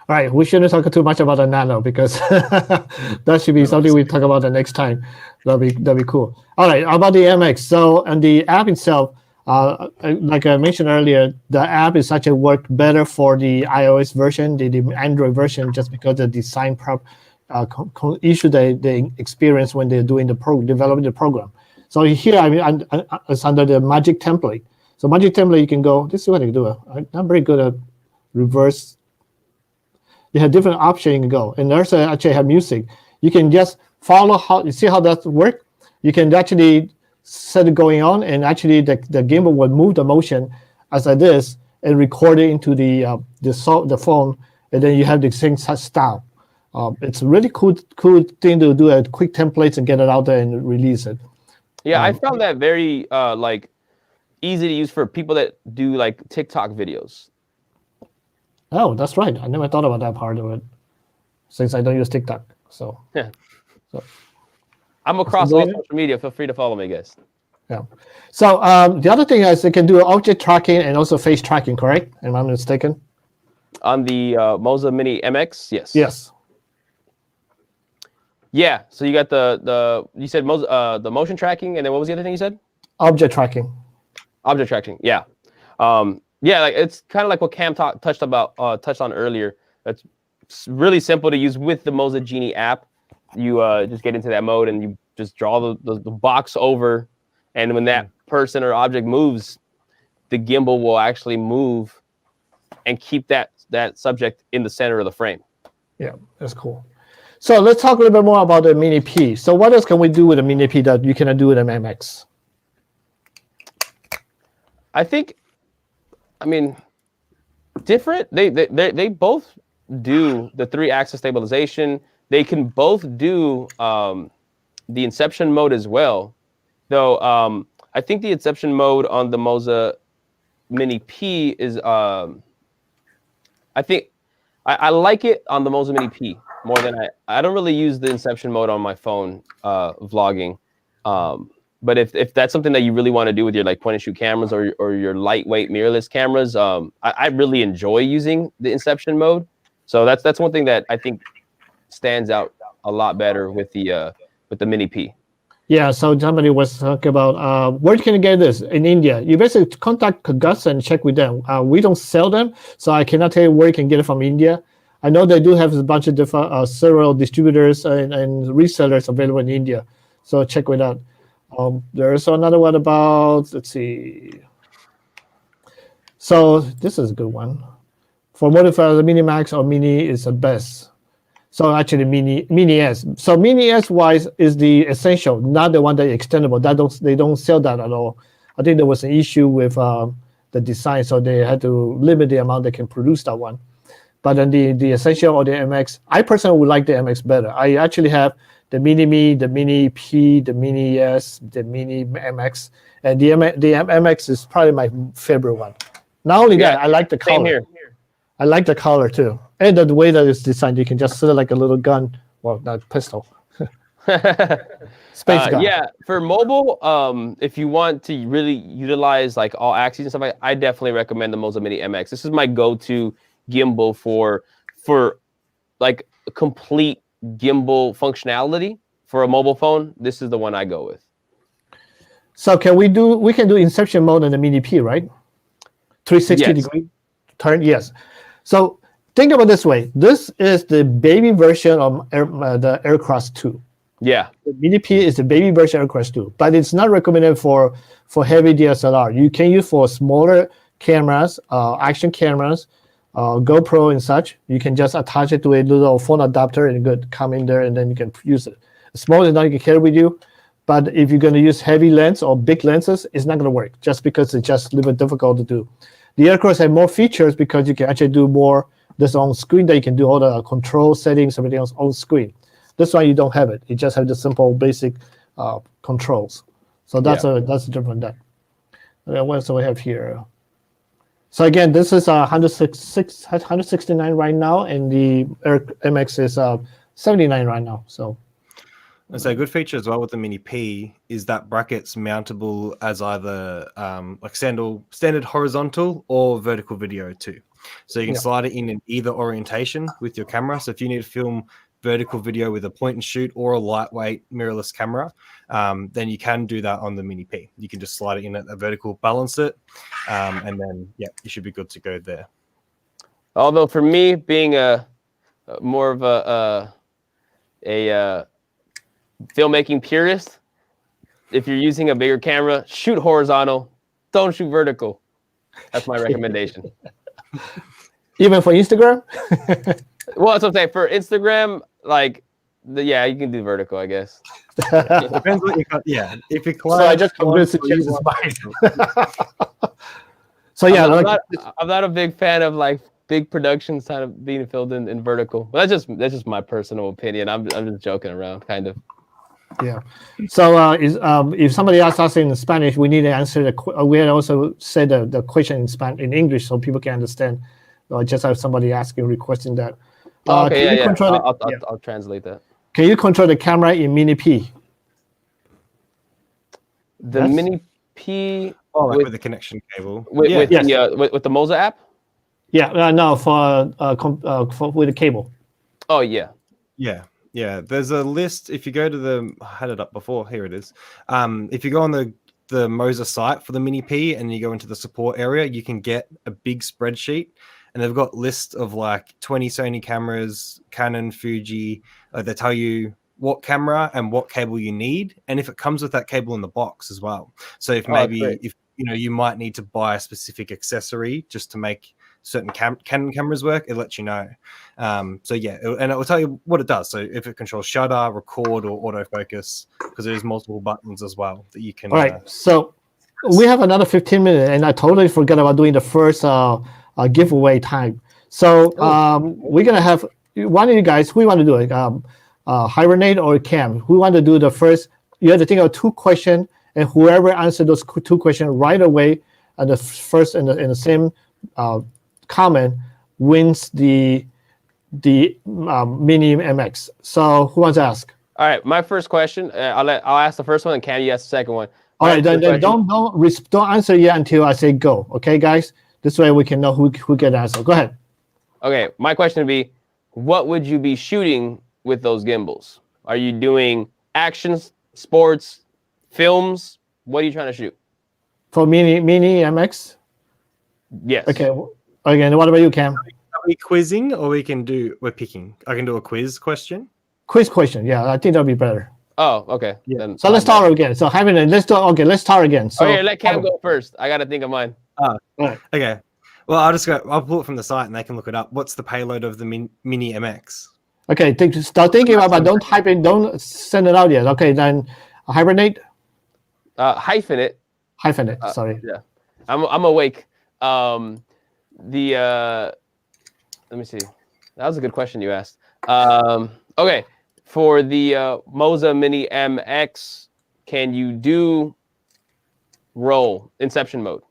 All right, we shouldn't talk too much about the Nano because that should be something we talk about the next time. That'll be cool. All right, about the MX. So, and the app itself, like I mentioned earlier, the app is actually worked better for the iOS version, the Android version, just because the design issue they experience when they're doing developing the program. So here, I mean, it's under the Magic template. So Magic template, you can go. This is what I do. I'm not very good at reverse. They have different options you can go, and there's actually have music. You can just follow how you see how that works. You can actually set it going on, and actually the gimbal will move the motion as like this and record it into the phone, and then you have the same style. It's a really cool thing to do. A quick templates and get it out there and release it. Yeah, I found that very like easy to use for people that do like TikTok videos. Oh, that's right. I never thought about that part of it, since I don't use TikTok. So yeah, so I'm across all social media. Feel free to follow me, guys. Yeah. So the other thing is it can do object tracking and also face tracking. Correct? Am I mistaken? On the Moza Mini-MX, yes. Yes. Yeah. So you got you said the motion tracking, and then what was the other thing you said? Object tracking. Object tracking. Yeah. Yeah, like it's kind of like what Cam touched on earlier. It's really simple to use with the Moza Genie app. You just get into that mode and you just draw the box over, and when that person or object moves, the gimbal will actually move and keep that subject in the center of the frame. Yeah, that's cool. So let's talk a little bit more about the Mini-P. So what else can we do with the Mini-P that you cannot do with an MX? I mean, different. They both do the 3-axis stabilization. They can both do the inception mode as well. Though I think the inception mode on the Moza Mini-P is I think I like it on the Moza Mini-P more than I don't really use the inception mode on my phone vlogging. But if that's something that you really want to do with your like point and shoot cameras or your lightweight mirrorless cameras, I really enjoy using the inception mode. So that's one thing that I think stands out a lot better with the Mini-P. Yeah. So somebody was talking about where can you get this in India? You basically contact Gus and check with them. We don't sell them, so I cannot tell you where you can get it from India. I know they do have a bunch of different several distributors and resellers available in India. So check with that. There's another one about, let's see. So this is a good one. For modifier, the Minimax or Mini is the best. So actually Mini S. So Mini S wise is the essential, not the one that is extendable. They don't sell that at all. I think there was an issue with the design, so they had to limit the amount they can produce that one. But then the essential or the MX, I personally would like the MX better. I actually have the Mini-Me, the Mini-P, the Mini-S, the Mini-MX, and the MX is probably my favorite one. Not only that, I like the color. Same here. I like the color too. And the way that it's designed, you can just set it like a little gun. Well, not pistol. Space gun. Yeah, for mobile, if you want to really utilize like all axes and stuff, I definitely recommend the Moza Mini-MX. This is my go-to gimbal for for like a complete gimbal functionality for a mobile phone, this is the one I go with. So we can do inception mode in the Mini-P, right? 360 degree turn, yes. So think about it this way. This is the baby version of the Aircraft 2. Yeah. The Mini-P is the baby version of Aircraft 2, but it's not recommended for heavy DSLR. You can use for smaller cameras, action cameras, GoPro and such. You can just attach it to a little phone adapter and good come in there, and then you can use it. Small enough you can carry with you. But if you're going to use heavy lens or big lenses, it's not going to work just because it's just a little bit difficult to do. The Aircraft have more features because you can actually do more. There's on screen that you can do all the control settings, everything else on screen. This one you don't have it. You just have the simple basic controls. So that's a different that. What else do we have here? So again, this is 169 right now, and the MX is 79 right now. So. And so a good feature as well with the Mini-P is that bracket's mountable as either like standard horizontal or vertical video too. So you can slide it in either orientation with your camera. So if you need to film vertical video with a point and shoot or a lightweight mirrorless camera, then you can do that on the Mini-P. You can just slide it in at a vertical, balance it, and then you should be good to go there. Although for me, being more of a filmmaking purist, if you're using a bigger camera, shoot horizontal, don't shoot vertical. That's my recommendation. Even for Instagram? Well, that's what I'm saying. For Instagram, like, you can do vertical, I guess. It depends what you got. Yeah, if you so I just convinced to change his mind. So I'm not a big fan of like big productions kind of being filmed in vertical. But that's just my personal opinion. I'm just joking around, kind of. Yeah. So if somebody asks us in Spanish, we need to answer the. We had also said the question in English so people can understand. Just have somebody asking, requesting that. Okay, I'll translate that. Can you control the camera in Mini-P? The Mini-P. With the connection cable. With the Moza app. Yeah. No, for with the cable. Oh yeah. Yeah. Yeah, there's a list. If you go to I had it up before. Here it is. If you go on the Moza site for the Mini-P and you go into the support area, you can get a big spreadsheet, and they've got lists of like 20 Sony cameras, Canon, Fuji. They tell you what camera and what cable you need, and if it comes with that cable in the box as well. So if you might need to buy a specific accessory just to make certain Canon cameras work, it lets you know. And it will tell you what it does. So if it controls shutter, record, or autofocus, because there's multiple buttons as well that you can. All right. So we have another 15 minutes, and I totally forgot about doing the first giveaway time. So we're gonna have one of you guys. Who want to do it? Hypenate or Cam? Who want to do the first? You have to think of 2 questions, and whoever answers those 2 questions right away, and the first in the same comment wins the Mini MX. So who wants to ask? All right, my first question. I'll ask the first one, and Cam, you ask the second one. All right, then don't answer yet until I say go. Okay, guys. This way we can know who get the answer. Go ahead. Okay, my question would be, what would you be shooting with those gimbals? Are you doing actions, sports, films? What are you trying to shoot? For Mini MX? Yes. Okay. Again, what about you, Cam? Are we quizzing, or we're picking? I can do a quiz question. Quiz question. Yeah, I think that'll be better. Oh, okay. Yeah. So let's start again. So let's start again. So okay, let Cam go first. I gotta think of mine. Right. Okay. Well, I'll pull it from the site and they can look it up. What's the payload of the Mini MX? Okay, start thinking about it, but don't type it, don't send it out yet. Okay, then Hypenate. Hypenate. Sorry. Yeah, I'm awake. Let me see. That was a good question you asked. Okay, for the Moza Mini-MX, can you do roll inception mode?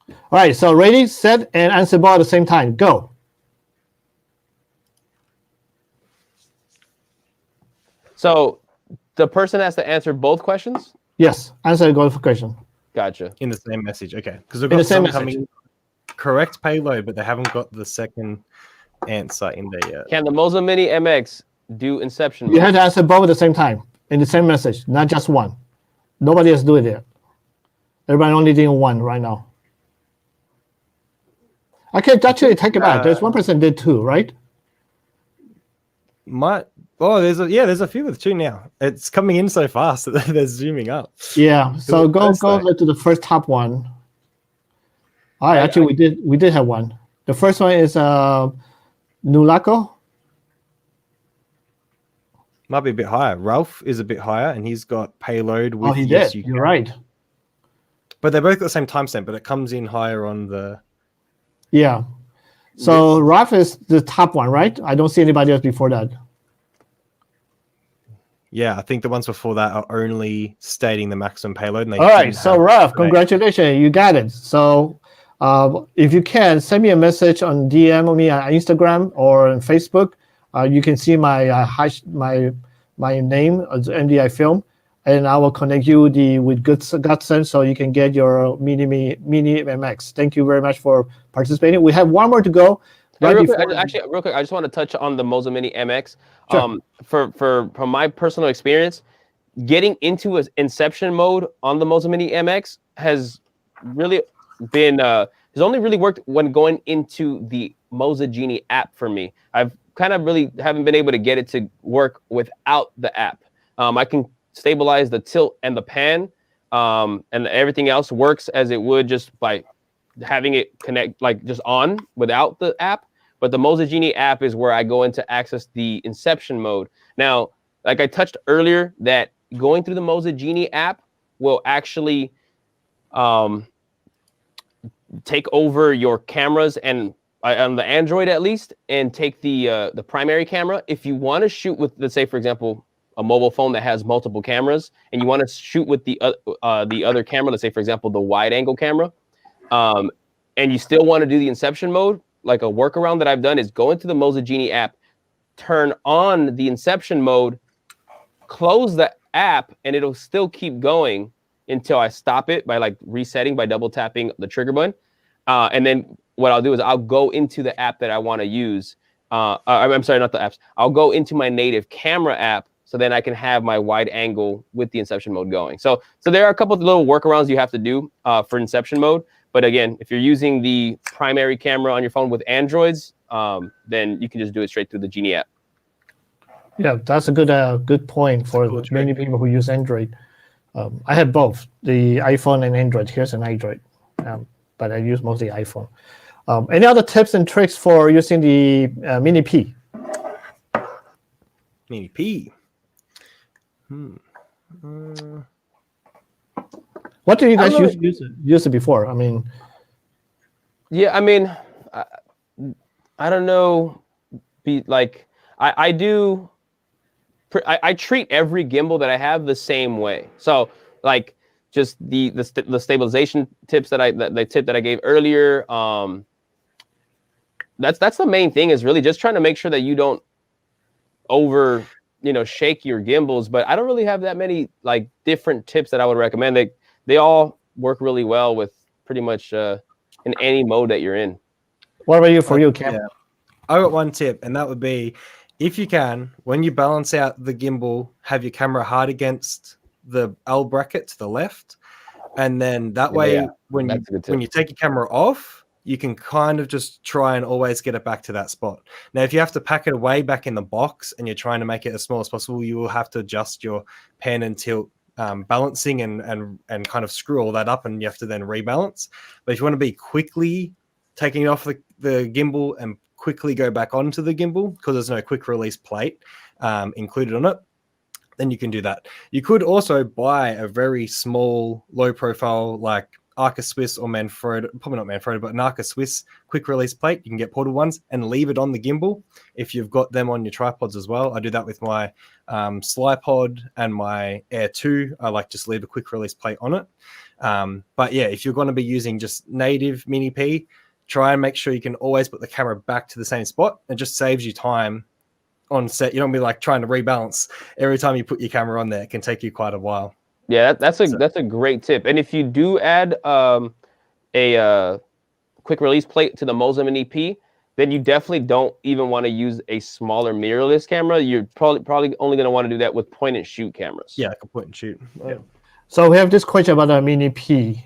All right, so ready, set, and answer ball at the same time. Go. So the person has to answer both questions? Yes, answer the golf question. Gotcha. In the same message. Okay. Because we've got some coming correct payload, but they haven't got the second answer in there. Can the Moza Mini-MX do inception You mode? have to answer both at the same time in the same message, not just one. Nobody else doing it. Everybody only doing one right now. I can actually take it back. There's one person did two, right? There's a few with 2 now. It's coming in so fast that they're zooming up. Yeah. So go to the first top one. All right, actually we did have one. The first one is Nulako. Might be a bit higher. Ralph is a bit higher, and he's got payload with. Oh, he did. You're right. But they're both got the same timestamp, but it comes in higher on the. Yeah. So Ralph is the top one, right? I don't see anybody else before that. Yeah, I think the ones before that are only stating the maximum payload. And all right, so Ralph, congratulations, you got it. So if you can, send me a message on DM me on Instagram or on Facebook. You can see my my name, MDI Film, and I will connect you with Godsend so you can get your minimx. Thank you very much for participating. We have one more to go. Real quick, I just want to touch on the Moza Mini-MX. Sure. From my personal experience, getting into an inception mode on the Moza Mini-MX has really been has only really worked when going into the Moza Genie app for me. I've kind of really haven't been able to get it to work without the app. I can stabilize the tilt and the pan, and everything else works as it would just by having it connect, like just on without the app. But the Moza Genie app is where I go in to access the inception mode. Now, like I touched earlier, that going through the Moza Genie app will actually take over your cameras, and on the Android at least, and take the primary camera. If you want to shoot with, let's say, for example, a mobile phone that has multiple cameras, and you want to shoot with the other camera, let's say, for example, the wide angle camera, and you still want to do the inception mode, like a workaround that I've done is go into the Moza Genie app, turn on the inception mode, close the app, and it'll still keep going until I stop it by like resetting by double tapping the trigger button. And then what I'll do is I'll go into the app that I want to use. I'm sorry, not the apps. I'll go into my native camera app, so then I can have my wide angle with the inception mode going. So there are a couple of little workarounds you have to do for inception mode. But again, if you're using the primary camera on your phone with Androids, then you can just do it straight through the Genie app. Yeah, that's a good point for many people who use Android. I have both, the iPhone and Android. Here's an Android, but I use mostly iPhone. Any other tips and tricks for using the Mini-P? Mini-P. What do you guys use it before? I mean, yeah, I mean, I don't know. I treat every gimbal that I have the same way. So like just the stabilization tips the tip that I gave earlier. That's the main thing, is really just trying to make sure that you don't shake your gimbals. But I don't really have that many like different tips that I would recommend. They all work really well with pretty much in any mode that you're in. What about you, Cam? Yeah. I got one tip, and that would be, if you can, when you balance out the gimbal, have your camera hard against the L bracket to the left, and then that way, when you take your camera off, you can kind of just try and always get it back to that spot. Now, if you have to pack it away back in the box and you're trying to make it as small as possible, you will have to adjust your pan and tilt balancing and kind of screw all that up, and you have to then rebalance. But if you want to be quickly taking it off the gimbal and quickly go back onto the gimbal, because there's no quick release plate included on it, then you can do that. You could also buy a very small, low profile, like Arca Swiss or Manfrotto, probably not Manfrotto, but an Arca Swiss quick release plate. You can get portable ones and leave it on the gimbal if you've got them on your tripods as well. I do that with my Slypod and my Air 2. I like just leave a quick release plate on it. But yeah, if you're going to be using just native Mini-P, try and make sure you can always put the camera back to the same spot. It just saves you time on set. You don't be like trying to rebalance every time you put your camera on there. It can take you quite a while. Yeah, that's a great tip. And if you do add a quick release plate to the Moza Mini-P, then you definitely don't even want to use a smaller mirrorless camera. You're probably only going to want to do that with point and shoot cameras. Yeah, I can point and shoot. Yeah. So we have this question about the Mini-P.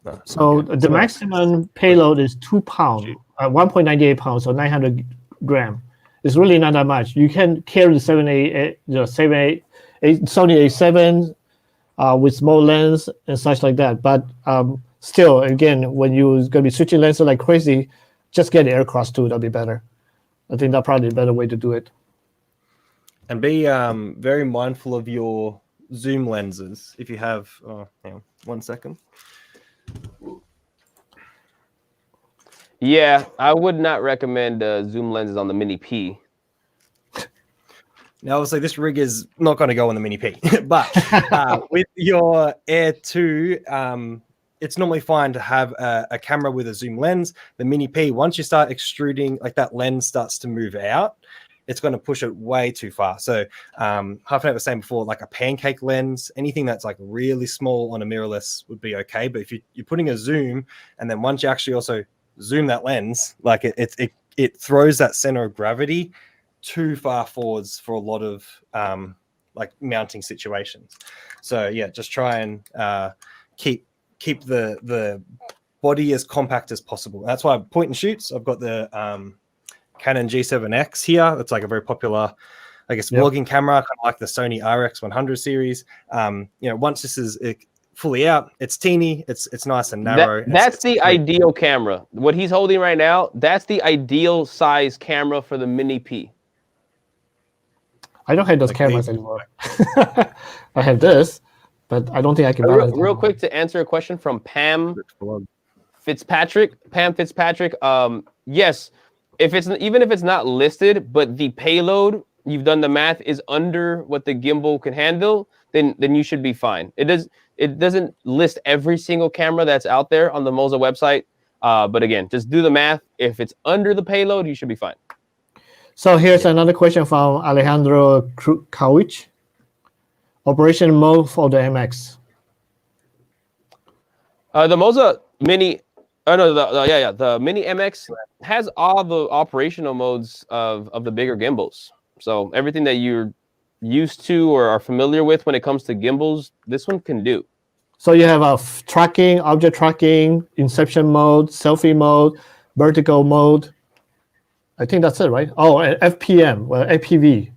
No, So okay. the maximum payload is 2 pounds, 1.98 pounds, so 900 grams. It's really not that much. You can carry the 787 with small lens and such like that. But still, again, when you're going to be switching lenses like crazy, just get the aircraft too. That'll be better. I think that's probably a better way to do it. And be very mindful of your zoom lenses. If you have, hang on 1 second. Yeah, I would not recommend zoom lenses on the Mini-P. Now, obviously, this rig is not going to go on the Mini-P, but with your Air 2, it's normally fine to have a camera with a zoom lens. The Mini-P, once you start extruding, like that lens starts to move out, it's going to push it way too far. So Hypenate was saying before, like a pancake lens, anything that's like really small on a mirrorless would be okay. But if you're putting a zoom, and then once you actually also zoom that lens, like it throws that center of gravity too far forwards for a lot of like mounting situations. So yeah, just try and keep the body as compact as possible. That's why I point and shoots. I've got the Canon G7X here. It's like a very popular, I guess, vlogging camera, kind of like the Sony RX100 series. Once this is fully out, it's teeny, it's nice and narrow. That's the ideal camera. What he's holding right now, that's the ideal size camera for the Mini-P. I don't have those cameras anymore. I have this, but I don't think I can. Real quick to answer a question from Pam Fitzpatrick. Yes, even if it's not listed, but the payload, you've done the math, is under what the gimbal can handle, then you should be fine. It doesn't list every single camera that's out there on the Moza website, but again, just do the math. If it's under the payload, you should be fine. So here's another question from Alejandro Kawich. Operation mode for the MX. The Moza Mini, the Mini MX has all the operational modes of the bigger gimbals. So everything that you're used to or are familiar with when it comes to gimbals, this one can do. So you have tracking, object tracking, inception mode, selfie mode, vertical mode. I think that's it, right? Oh, and FPM, well, FPV.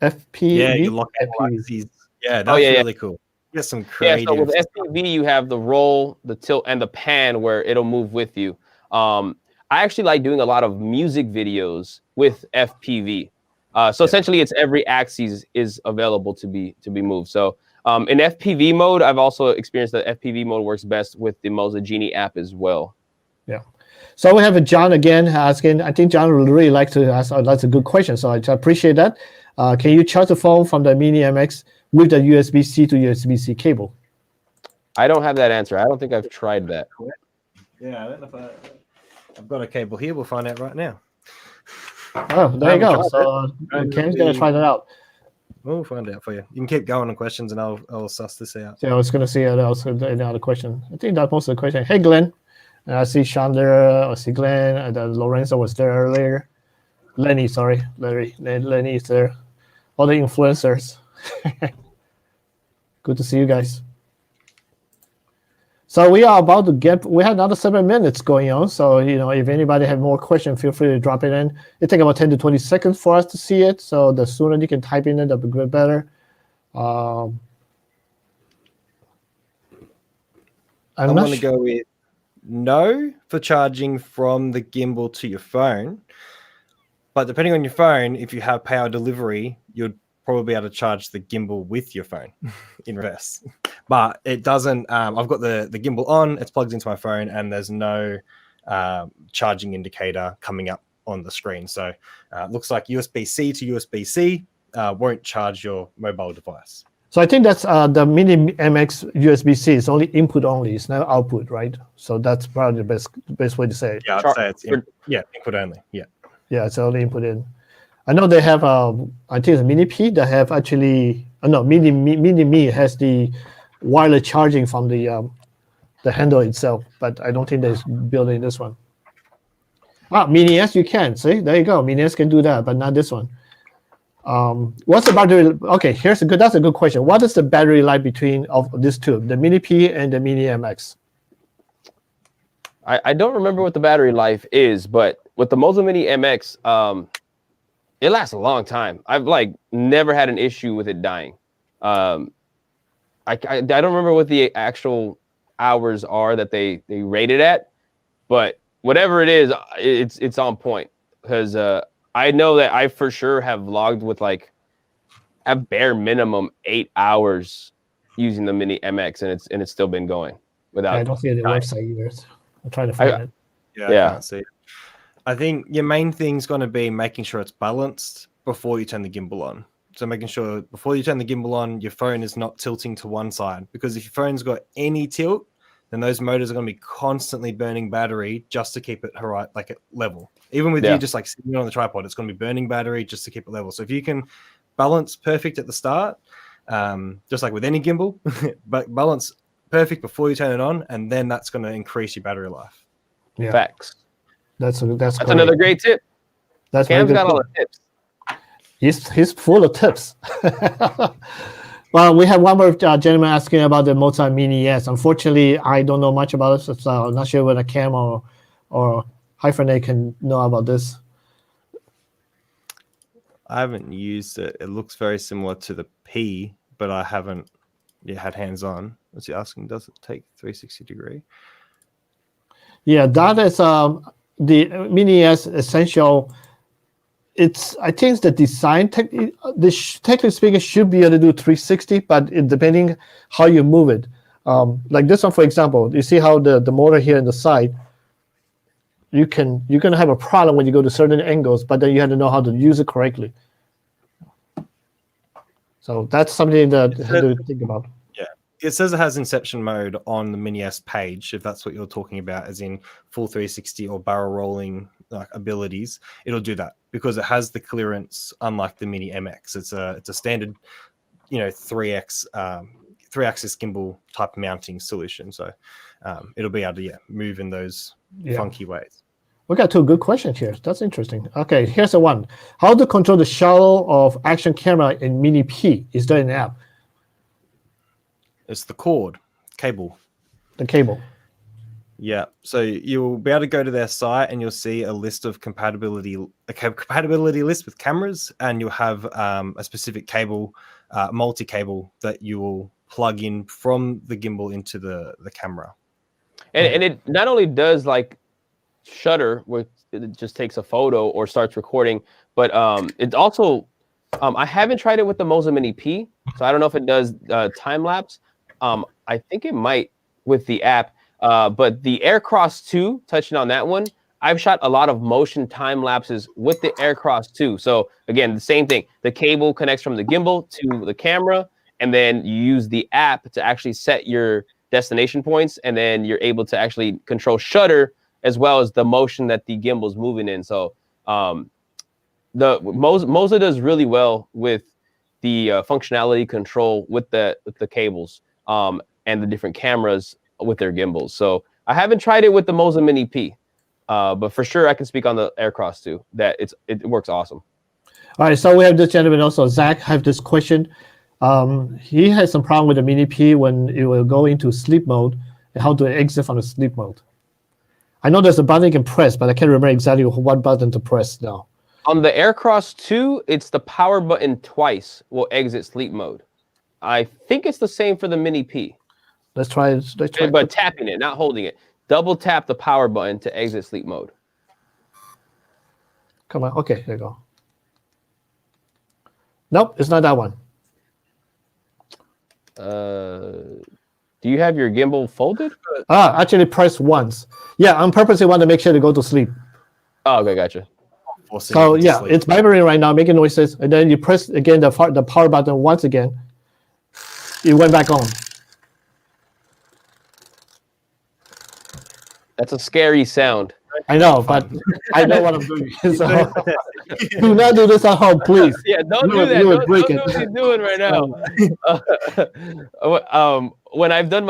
FPV? Yeah, you lock FPV. Yeah, that's really cool. You got some creative. Yeah, so with FPV, you have the roll, the tilt, and the pan where it'll move with you. I actually like doing a lot of music videos with FPV. So essentially, it's every axis is available to be moved. So in FPV mode, I've also experienced that FPV mode works best with the Moza Genie app as well. Yeah. So we have John again asking. I think John would really like to ask. That's a good question. So I appreciate that. Can you charge the phone from the Mini MX with the USB-C to USB-C cable? I don't have that answer. I don't think I've tried that. Yeah, I don't know if I've got a cable here. We'll find out right now. Oh, there you go. So Ken's gonna try that out. We'll find out for you. You can keep going on questions, and I'll suss this out. Yeah, I was gonna see any other question. I think that's most of the question. Hey, Glenn. I see Sean there. I see Glenn. Lorenzo was there earlier. Lenny, sorry. Lenny is there. All the influencers. Good to see you guys. So we are about to we have another 7 minutes going on. So, if anybody have more questions, feel free to drop it in. It takes about 10 to 20 seconds for us to see it. So the sooner you can type in it, that'll be better. I'm going to go with no for charging from the gimbal to your phone. But depending on your phone, if you have power delivery, you'd probably be able to charge the gimbal with your phone in reverse. But it doesn't. I've got the gimbal on, it's plugged into my phone, and there's no charging indicator coming up on the screen. So it looks like USB-C to USB-C won't charge your mobile device. So I think that's the Mini MX USB-C. It's only input only. It's not output, right? So that's probably the best way to say it. Yeah, I'd say it's input only. Yeah. Yeah, it's only input in. I know they have. I think it's Mini-P that have actually. No, Mini-Me has the wireless charging from the handle itself, but I don't think there's built in this one. Mini S you can. See, there you go. Mini S can do that, but not this one. What's the battery? Okay, that's a good question. What is the battery life between of these two, the Mini-P and the Mini-MX? I don't remember what the battery life is, but with the Moza Mini-MX, it lasts a long time. I've like never had an issue with it dying. I don't remember what the actual hours are that they rate it at, but whatever it is, it's on point, because I know that I for sure have logged with like a bare minimum 8 hours using the Mini-MX, and it's still been going without. I don't see the website either. I'm trying to find it. Yeah, I can't see it. I think your main thing's going to be making sure it's balanced before you turn the gimbal on. So making sure before you turn the gimbal on, your phone is not tilting to one side, because if your phone's got any tilt, then those motors are going to be constantly burning battery just to keep it like at level. Even with you just like sitting on the tripod, it's going to be burning battery just to keep it level. So if you can balance perfect at the start, just like with any gimbal, but balance perfect before you turn it on, and then that's going to increase your battery life. Yeah. Facts. That's another great tip. That's Cam's got all the tips. He's full of tips. Well, we have one more gentleman asking about the Moza Mini S. Unfortunately, I don't know much about it, so I'm not sure whether Cam or Hypenate can know about this. I haven't used it. It looks very similar to the P, but I haven't had hands on. What's he asking? Does it take 360 degree? Yeah, that is the Mini S essential. I think it's the design. Technically speaking, should be able to do 360, but depending how you move it. Like this one, for example, you see how the motor here in the side. You're gonna have a problem when you go to certain angles, but then you have to know how to use it correctly. So that's something that you have to think about. Yeah, it says it has inception mode on the Mini S page, if that's what you're talking about, as in full 360 or barrel rolling abilities. It'll do that because it has the clearance, unlike the Mini-MX. It's a standard, 3x 3-axis gimbal type mounting solution. So it'll be able to move in those funky ways. We got two good questions here. That's interesting. Okay, here's the one. How to control the shutter of action camera in Mini-P? Is there an app? It's the cord cable. The cable. Yeah, so you'll be able to go to their site and you'll see a list of compatibility list with cameras, and you'll have a specific cable, multi-cable that you will plug in from the gimbal into the camera. And it not only does like shutter, where it just takes a photo or starts recording, but it also, I haven't tried it with the Moza Mini-P, so I don't know if it does time lapse. I think it might with the app. But the Aircross 2, touching on that one, I've shot a lot of motion time lapses with the Aircross 2. So again, the same thing. The cable connects from the gimbal to the camera, and then you use the app to actually set your destination points, and then you're able to actually control shutter as well as the motion that the gimbal is moving in. So the Moza does really well with the functionality control with the cables and the different cameras with their gimbals. So I haven't tried it with the Moza Mini-P, but for sure I can speak on the Aircross too, that it works awesome. All right, so we have this gentleman also, Zach, have this question. He has some problem with the Mini-P when it will go into sleep mode, and how to exit from the sleep mode. I know there's a button you can press, but I can't remember exactly what button to press now. On the Aircross 2, it's the power button twice will exit sleep mode. I think it's the same for the Mini-P. Let's try. But tapping it, not holding it. Double tap the power button to exit sleep mode. Come on. Okay, there you go. Nope, it's not that one. Do you have your gimbal folded? Actually press once. Yeah, on purpose you want to make sure to go to sleep. Oh, okay, gotcha. So yeah, it's vibrating right now, making noises, and then you press again the power button once again. It went back on. That's a scary sound. I know, but I know what I'm doing. So do not do this at home, please. Yeah, don't do that. Don't do what you're doing right now. When I've done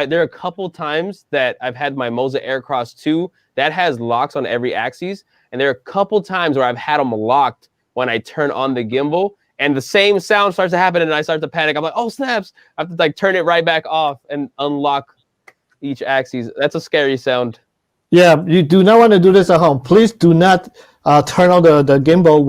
there are a couple times that I've had my Moza Aircross 2 that has locks on every axis, and there are a couple times where I've had them locked when I turn on the gimbal, and the same sound starts to happen, and I start to panic. I'm like, oh snaps! I have to like turn it right back off and unlock each axis. That's a scary sound. Yeah, you do not want to do this at home. Please do not turn on the gimbal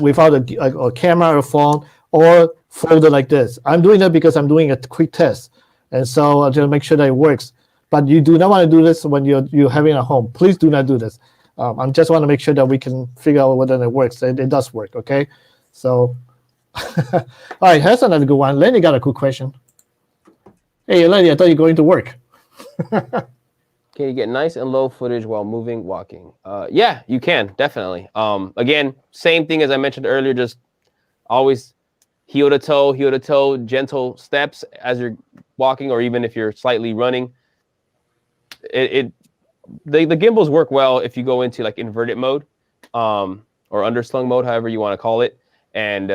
without a camera or phone or folder like this. I'm doing that because I'm doing a quick test, and so to make sure that it works. But you do not want to do this when you're having it at home. Please do not do this. I just want to make sure that we can figure out whether it works. It does work, okay? So, all right, here's another good one. Lenny got a good question. Hey, Lenny, I thought you were going to work. Can you get nice and low footage while moving, walking? Yeah, you can, definitely. Again, same thing as I mentioned earlier, just always heel to toe, gentle steps as you're walking, or even if you're slightly running. The gimbals work well if you go into like inverted mode, or underslung mode, however you want to call it, and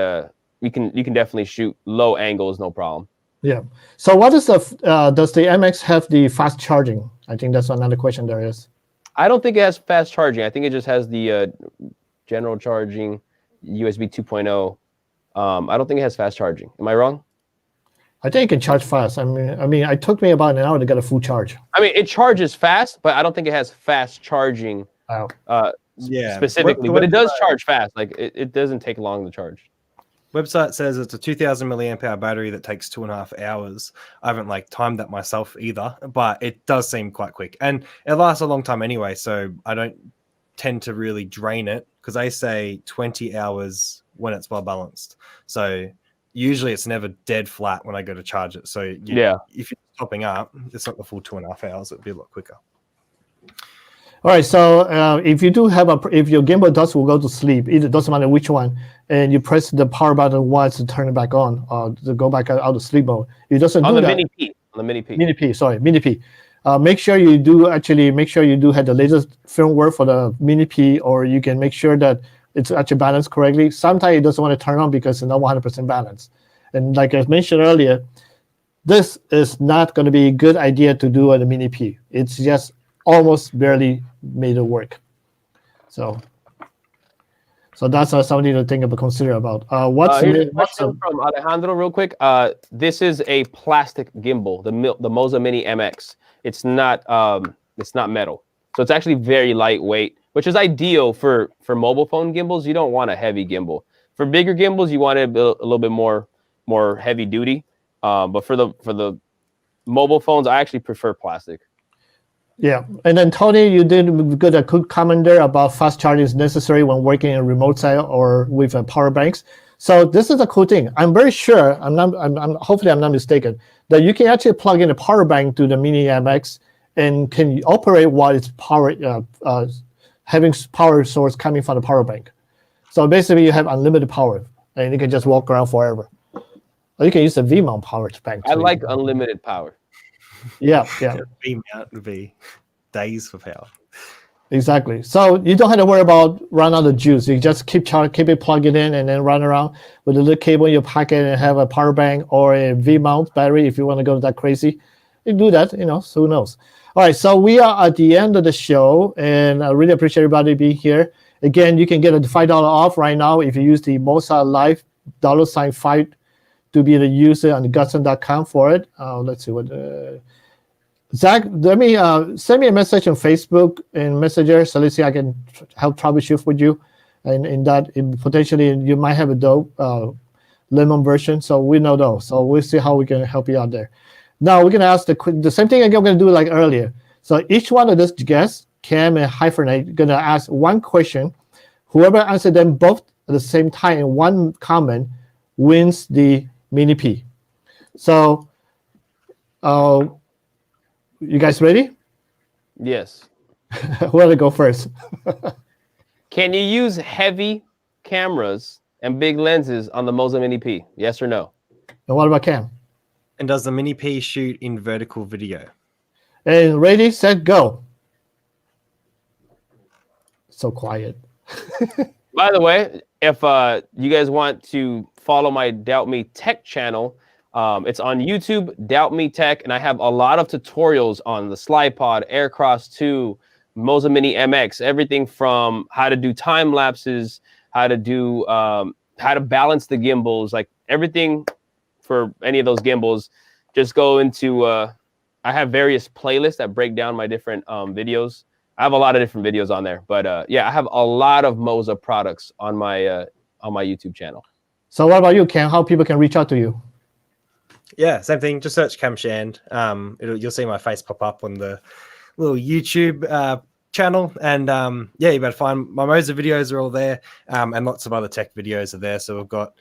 you can definitely shoot low angles, no problem. Yeah. So what is does the MX have the fast charging? I think that's another question there is. I don't think it has fast charging. I think it just has the general charging USB 2.0. I don't think it has fast charging. Am I wrong? I think it can charge fast. I mean, it took me about an hour to get a full charge. I mean, it charges fast, but I don't think it has fast charging. Specifically, but it does charge fast. Like it doesn't take long to charge. Website says it's a 2000 milliamp hour battery that takes 2.5 hours. I haven't like timed that myself either, but it does seem quite quick, and it lasts a long time anyway. So I don't tend to really drain it because they say 20 hours when it's well balanced. So usually it's never dead flat when I go to charge it. So if you're topping up, it's not the full 2.5 hours. It'd be a lot quicker. All right, so if you do have if your gimbal will go to sleep, it doesn't matter which one, and you press the power button once to turn it back on, or to go back out of sleep mode, it doesn't do that. On the Mini-P. Mini-P. Make sure you do have the latest firmware for the Mini-P, or you can make sure that it's actually balanced correctly. Sometimes it doesn't want to turn on because it's not 100% balanced. And like I mentioned earlier, this is not going to be a good idea to do on the Mini-P. It's just almost barely made it work. So that's something to think about, consider about. Here's a question from Alejandro real quick. This is a plastic gimbal, the Moza Mini-MX. It's not metal. So it's actually very lightweight, which is ideal for mobile phone gimbals. You don't want a heavy gimbal. For bigger gimbals, you want it a little bit more heavy duty. But for the mobile phones, I actually prefer plastic. Yeah, and then Tony, you did get a good comment there about fast charging is necessary when working in a remote site or with power banks. So this is a cool thing. I'm very sure, hopefully I'm not mistaken, that you can actually plug in a power bank to the Mini-MX and can operate while it's having power source coming from the power bank. So basically you have unlimited power and you can just walk around forever. Or you can use a V-mount power bank. I like unlimited power. Yeah. V-mount would be days for power. Exactly. So you don't have to worry about run out of juice. You just keep it plugged in and then run around with a little cable in your pocket and have a power bank or a V-mount battery if you want to go that crazy. You do that, so who knows. All right, so we are at the end of the show, and I really appreciate everybody being here. Again, you can get a $5 off right now if you use the Moza Live $5 to be able to use it on the Gutson.com for it. Let's see what... Zach, let me send me a message on Facebook and Messenger, so let's see I can help troubleshoot with you. And in that, potentially you might have a dope lemon version, so we know those. So we'll see how we can help you out there. Now we're gonna ask the same thing again. I'm gonna do like earlier. So each one of these guests, Cam and Hypenate, gonna ask one question. Whoever answered them both at the same time in one comment wins the Mini-P. So, you guys ready? Yes. Who want to go first? Can you use heavy cameras and big lenses on the Moza Mini-P? Yes or no? And what about Cam? And does the Mini-P shoot in vertical video? And ready, set, go. So quiet. By the way, if you guys want to follow my Doubt Me Tech channel, It's on YouTube, Doubt Me Tech, and I have a lot of tutorials on the Slide Pod, Aircross 2, Moza Mini-MX, everything from how to do time lapses, how to do how to balance the gimbals, like everything for any of those gimbals. Just go into I have various playlists that break down my different videos. I have a lot of different videos on there, but yeah, I have a lot of Moza products on my YouTube channel. So what about you, Ken? How people can reach out to you? Yeah, same thing. Just search Cam Shand. You'll see my face pop up on the little YouTube channel, and yeah, you better find my Moza videos are all there, and lots of other tech videos are there. So we've got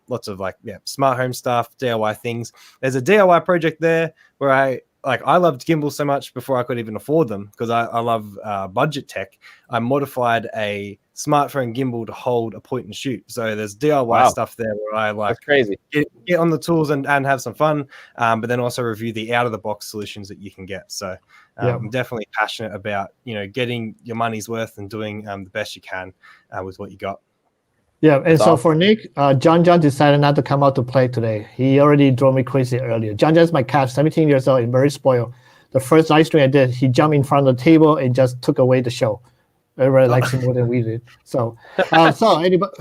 lots of like smart home stuff, DIY things. There's a DIY project there where I loved gimbals so much before I could even afford them, because I love budget tech. I modified a smartphone gimbal to hold a point and shoot. So there's DIY stuff there where I like That's crazy. Get on the tools and have some fun, but then also review the out of the box solutions that you can get. So I'm definitely passionate about getting your money's worth and doing the best you can with what you got. Yeah, and so for Nick, Jon Jon decided not to come out to play today. He already drove me crazy earlier. Jon Jon's my cat, 17 years old and very spoiled. The first live stream I did, he jumped in front of the table and just took away the show. Everybody likes him more than we did. So, anybody,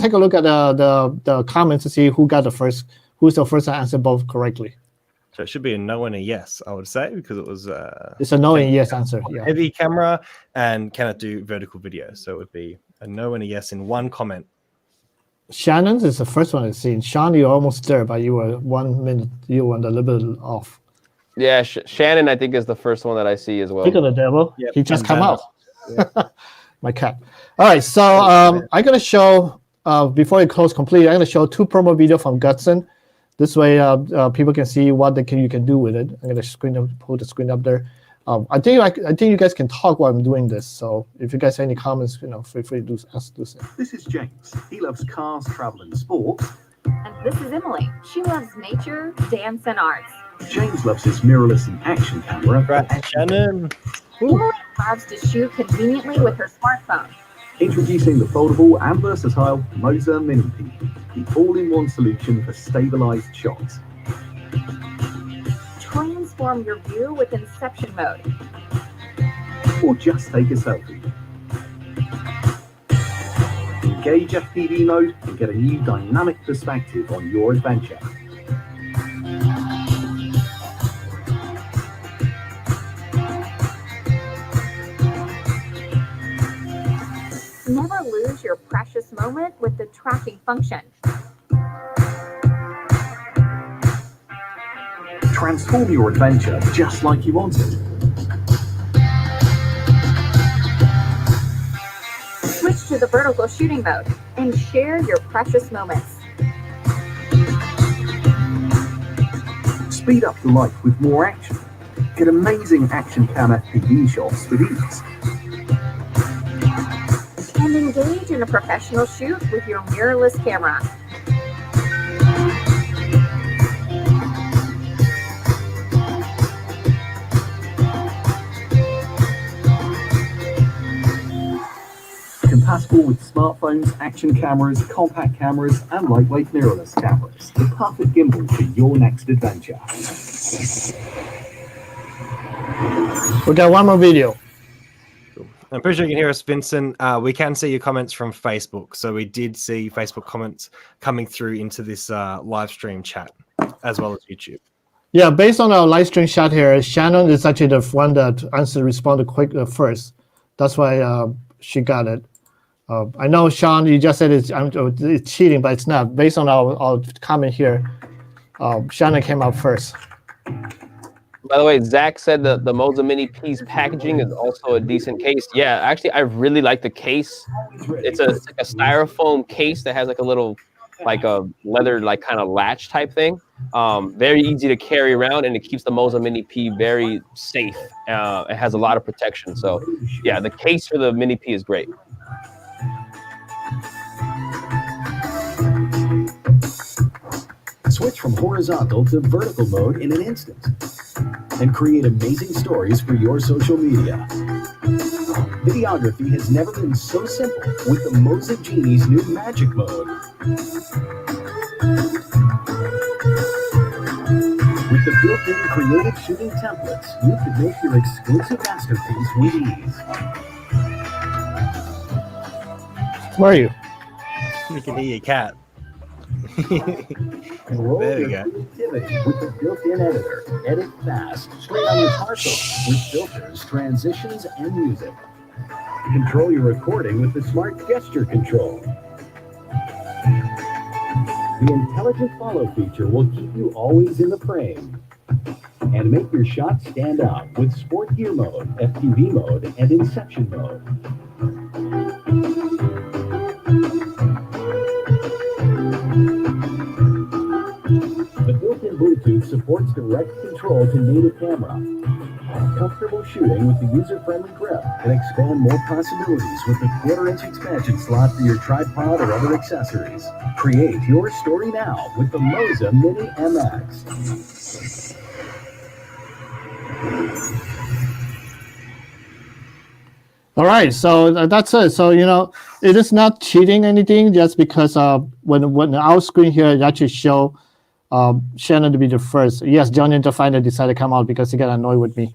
take a look at the comments to see who's the first to answer both correctly. So it should be a no and a yes, I would say, because it was it's a no and yes answer. Yeah. Heavy camera and can it do vertical video? So it would be a no and a yes in one comment. Shannon's is the first one I've seen. Sean, you're almost there, but you were 1 minute. You went a little bit off. Yeah, Shannon, I think, is the first one that I see as well. Look at the devil. Yep. He just come out. Yeah. My cat. All right, so I'm going to show, before we close completely, I'm going to show 2 promo videos from Gutson. This way people can see what you can do with it. I'm going to put the screen up there. I think you guys can talk while I'm doing this. So if you guys have any comments, feel free to do so. This is James. He loves cars, travel, and sport. And this is Emily. She loves nature, dance, and arts. James loves his mirrorless and action camera. Right, Shannon. Emily loves to shoot conveniently with her smartphone. Introducing the foldable and versatile Moza Mini-P, the all-in-one solution for stabilized shots. Transform your view with Inception mode. Or just take a selfie. Engage FPV mode and get a new dynamic perspective on your adventure. Never lose your precious moment with the tracking function. Transform your adventure just like you want it. Switch to the vertical shooting mode and share your precious moments. Speed up the life with more action. Get amazing action cam FPV shots with ease. And engage in a professional shoot with your mirrorless camera. Compatible with smartphones, action cameras, compact cameras, and lightweight mirrorless cameras. The perfect gimbal for your next adventure. We got one more video. I'm pretty sure you can hear us, Vincent. We can see your comments from Facebook. So we did see Facebook comments coming through into this live stream chat, as well as YouTube. Yeah, based on our live stream chat here, Shannon is actually the one that responded quick first. That's why she got it. I know, Sean, you just said it's cheating, but it's not. Based on our comment here, Shannon came out first. By the way, Zach said the Moza Mini-P's packaging is also a decent case. Yeah, actually, I really like the case. It's like a styrofoam case that has like a little, like a leather, like kind of latch type thing. Very easy to carry around, and it keeps the Moza Mini-P very safe. It has a lot of protection. So, yeah, the case for the Mini-P is great. Switch from horizontal to vertical mode in an instant and create amazing stories for your social media. Videography has never been so simple with the Moza Genie's new magic mode. With the built-in creative shooting templates, you can make your exclusive masterpiece with ease. Where are you? You can hear your cat. Roll There we your go. creativity with the built-in editor. Edit fast, straight on your smartphone, with filters, transitions, and music. Control your recording with the smart gesture control. The intelligent follow feature will keep you always in the frame. And make your shot stand out with Sport Gear mode, FPV mode, and Inception mode. The built-in Bluetooth supports direct control to native camera. Comfortable shooting with the user-friendly grip and expand more possibilities with the 1/4-inch expansion slot for your tripod or other accessories. Create your story now with the Moza Mini-MX. All right, so that's it. So it is not cheating anything, just because when our screen here it actually show Shannon to be the first. Yes, Jon Jon finally decided to come out because he got annoyed with me.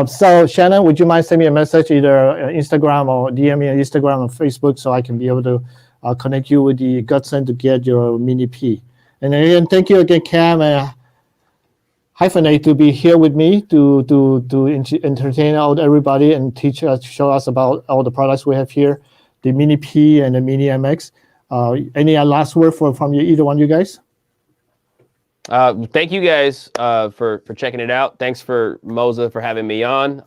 So Shannon, would you mind sending me a message, either Instagram or DM me on Instagram or Facebook, so I can be able to connect you with the godsend to get your Mini-P. And again, thank you again, Cam and Hypenate, to be here with me to entertain everybody and teach us, show us about all the products we have here, the Mini-P and the Mini-MX. Any last word from you, either one of you guys? Thank you guys for checking it out. Thanks for Moza for having me on.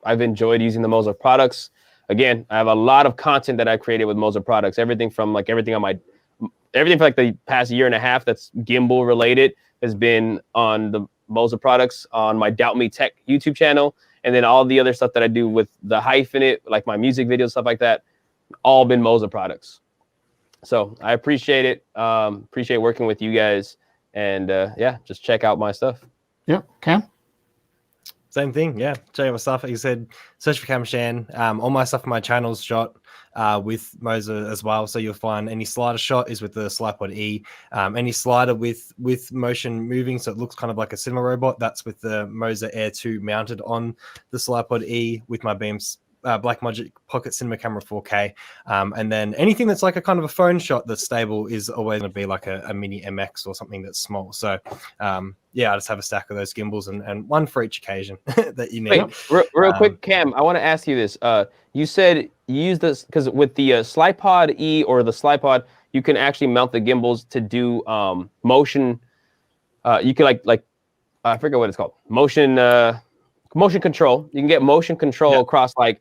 I've enjoyed using the Moza products. Again, I have a lot of content that I created with Moza products. Everything for like the past year and a half that's gimbal related has been on the Moza products on my Doubt Me Tech YouTube channel, and then all the other stuff that I do with the Hypenate, like my music videos, stuff like that, all been Moza products. So I appreciate it. Appreciate working with you guys. And yeah, just check out my stuff. Yep, Cam? Same thing, yeah. Check out my stuff. Like you said, search for Cam Shan. All my stuff on my channel's shot with Moza as well. So you'll find any slider shot is with the SlidePod E. Any slider with motion moving, so it looks kind of like a cinema robot, that's with the Moza Air 2 mounted on the SlidePod E with my Beams Blackmagic Pocket Cinema Camera 4K. And then anything that's like a kind of a phone shot that's stable is always going to be like a Mini MX or something that's small. So yeah, I just have a stack of those gimbals and one for each occasion that you need. Wait, real quick, Cam, I want to ask you this. You said you use this because with the SlidePod E or the SlidePod, you can actually mount the gimbals to do motion. You can like I forget what it's called. Motion control. You can get motion control across like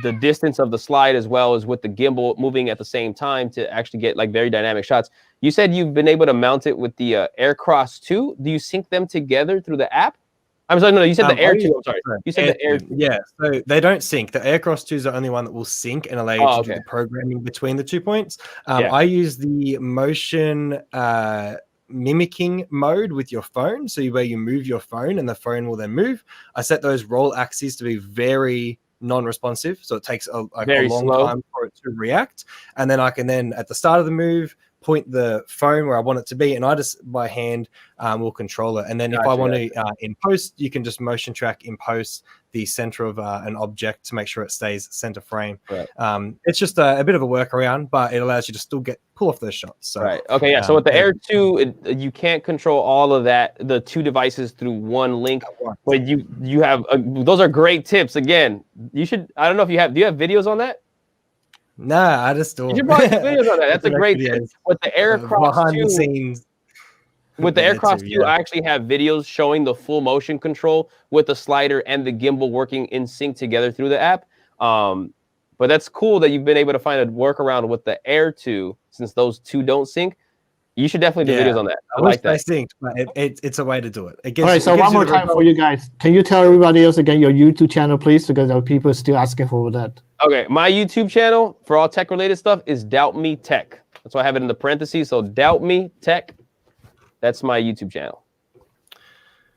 the distance of the slide, as well as with the gimbal moving at the same time, to actually get like very dynamic shots. You said you've been able to mount it with the Aircross 2. Do you sync them together through the app? I'm sorry, no, you said the Air 2. I'm sorry. You said the Air 2. Yeah, so they don't sync. The Aircross 2 is the only one that will sync and allow you to do the programming between the 2 points. I use the motion mimicking mode with your phone, so where you move your phone and the phone will then move. I set those roll axes to be very non-responsive, so it takes a long time for it to react, and then I can then at the start of the move point the phone where I want it to be, and I just by hand will control it. And then if I want to in post, you can just motion track in post the center of an object to make sure it stays center frame. Right. It's just a bit of a workaround, but it allows you to still pull off those shots. So, right. Okay. Yeah. So with the Air 2, you can't control all of that, the 2 devices through one link. But you have those are great tips. Again, you should. I don't know if you have. Do you have videos on that? Nah, I just don't. You should probably videos on that. That's a great tip. With the Aircross 2, the scenes. With the Aircross 2, I actually have videos showing the full motion control with the slider and the gimbal working in sync together through the app. But that's cool that you've been able to find a workaround with the Air 2, since those 2 don't sync. You should definitely do videos on that. I like that. Synced, but it's a way to do it. All right, so one more time for you guys. Can you tell everybody else again your YouTube channel, please? Because there are people still asking for that. Okay, my YouTube channel for all tech-related stuff is Doubt Me Tech. That's why I have it in the parentheses. So Doubt Me Tech. That's my YouTube channel.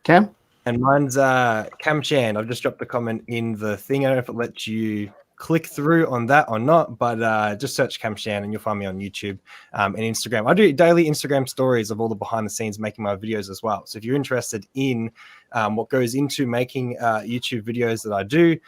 Cam? And mine's Cam Chan. I've just dropped a comment in the thing. I don't know if it lets you click through on that or not, but just search Cam Shan and you'll find me on YouTube and Instagram. I do daily Instagram stories of all the behind the scenes making my videos as well. So if you're interested in what goes into making YouTube videos that I do,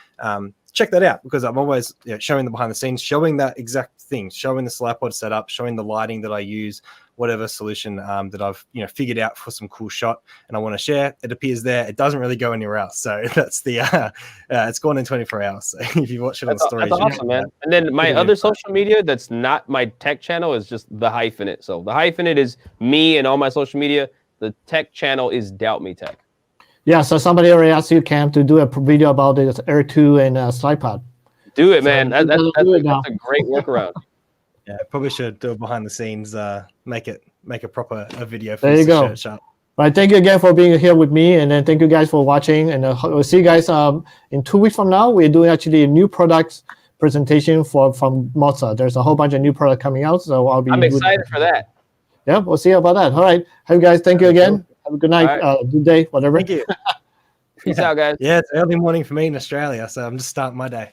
check that out, because I'm always showing the behind the scenes, showing that exact thing, showing the slide setup, showing the lighting that I use, whatever solution that I've figured out for some cool shot and I want to share. It appears there. It doesn't really go anywhere else. So that's the it's gone in 24 hours. So if you watch it on stories, that's awesome, man. And then my other social media that's not my tech channel is just the Hypenate. So the Hypenate is me and all my social media. The tech channel is Doubt Me Tech. Yeah, so somebody already asked you, Cam, to do a video about this Air 2 and SlidePod. Do it, man. So That's a great workaround. Yeah, probably should do it behind the scenes. Make a proper video. There you go. All right, thank you again for being here with me, and then thank you guys for watching. And we'll see you guys in 2 weeks from now. We're doing actually a new products presentation from Moza. There's a whole bunch of new product coming out, so I'm excited for that. Yeah, we'll see about that. All right, hey guys, thank you again. Have a good night, good day, whatever. Thank you. Peace out, guys. Yeah, it's early morning for me in Australia, so I'm just starting my day.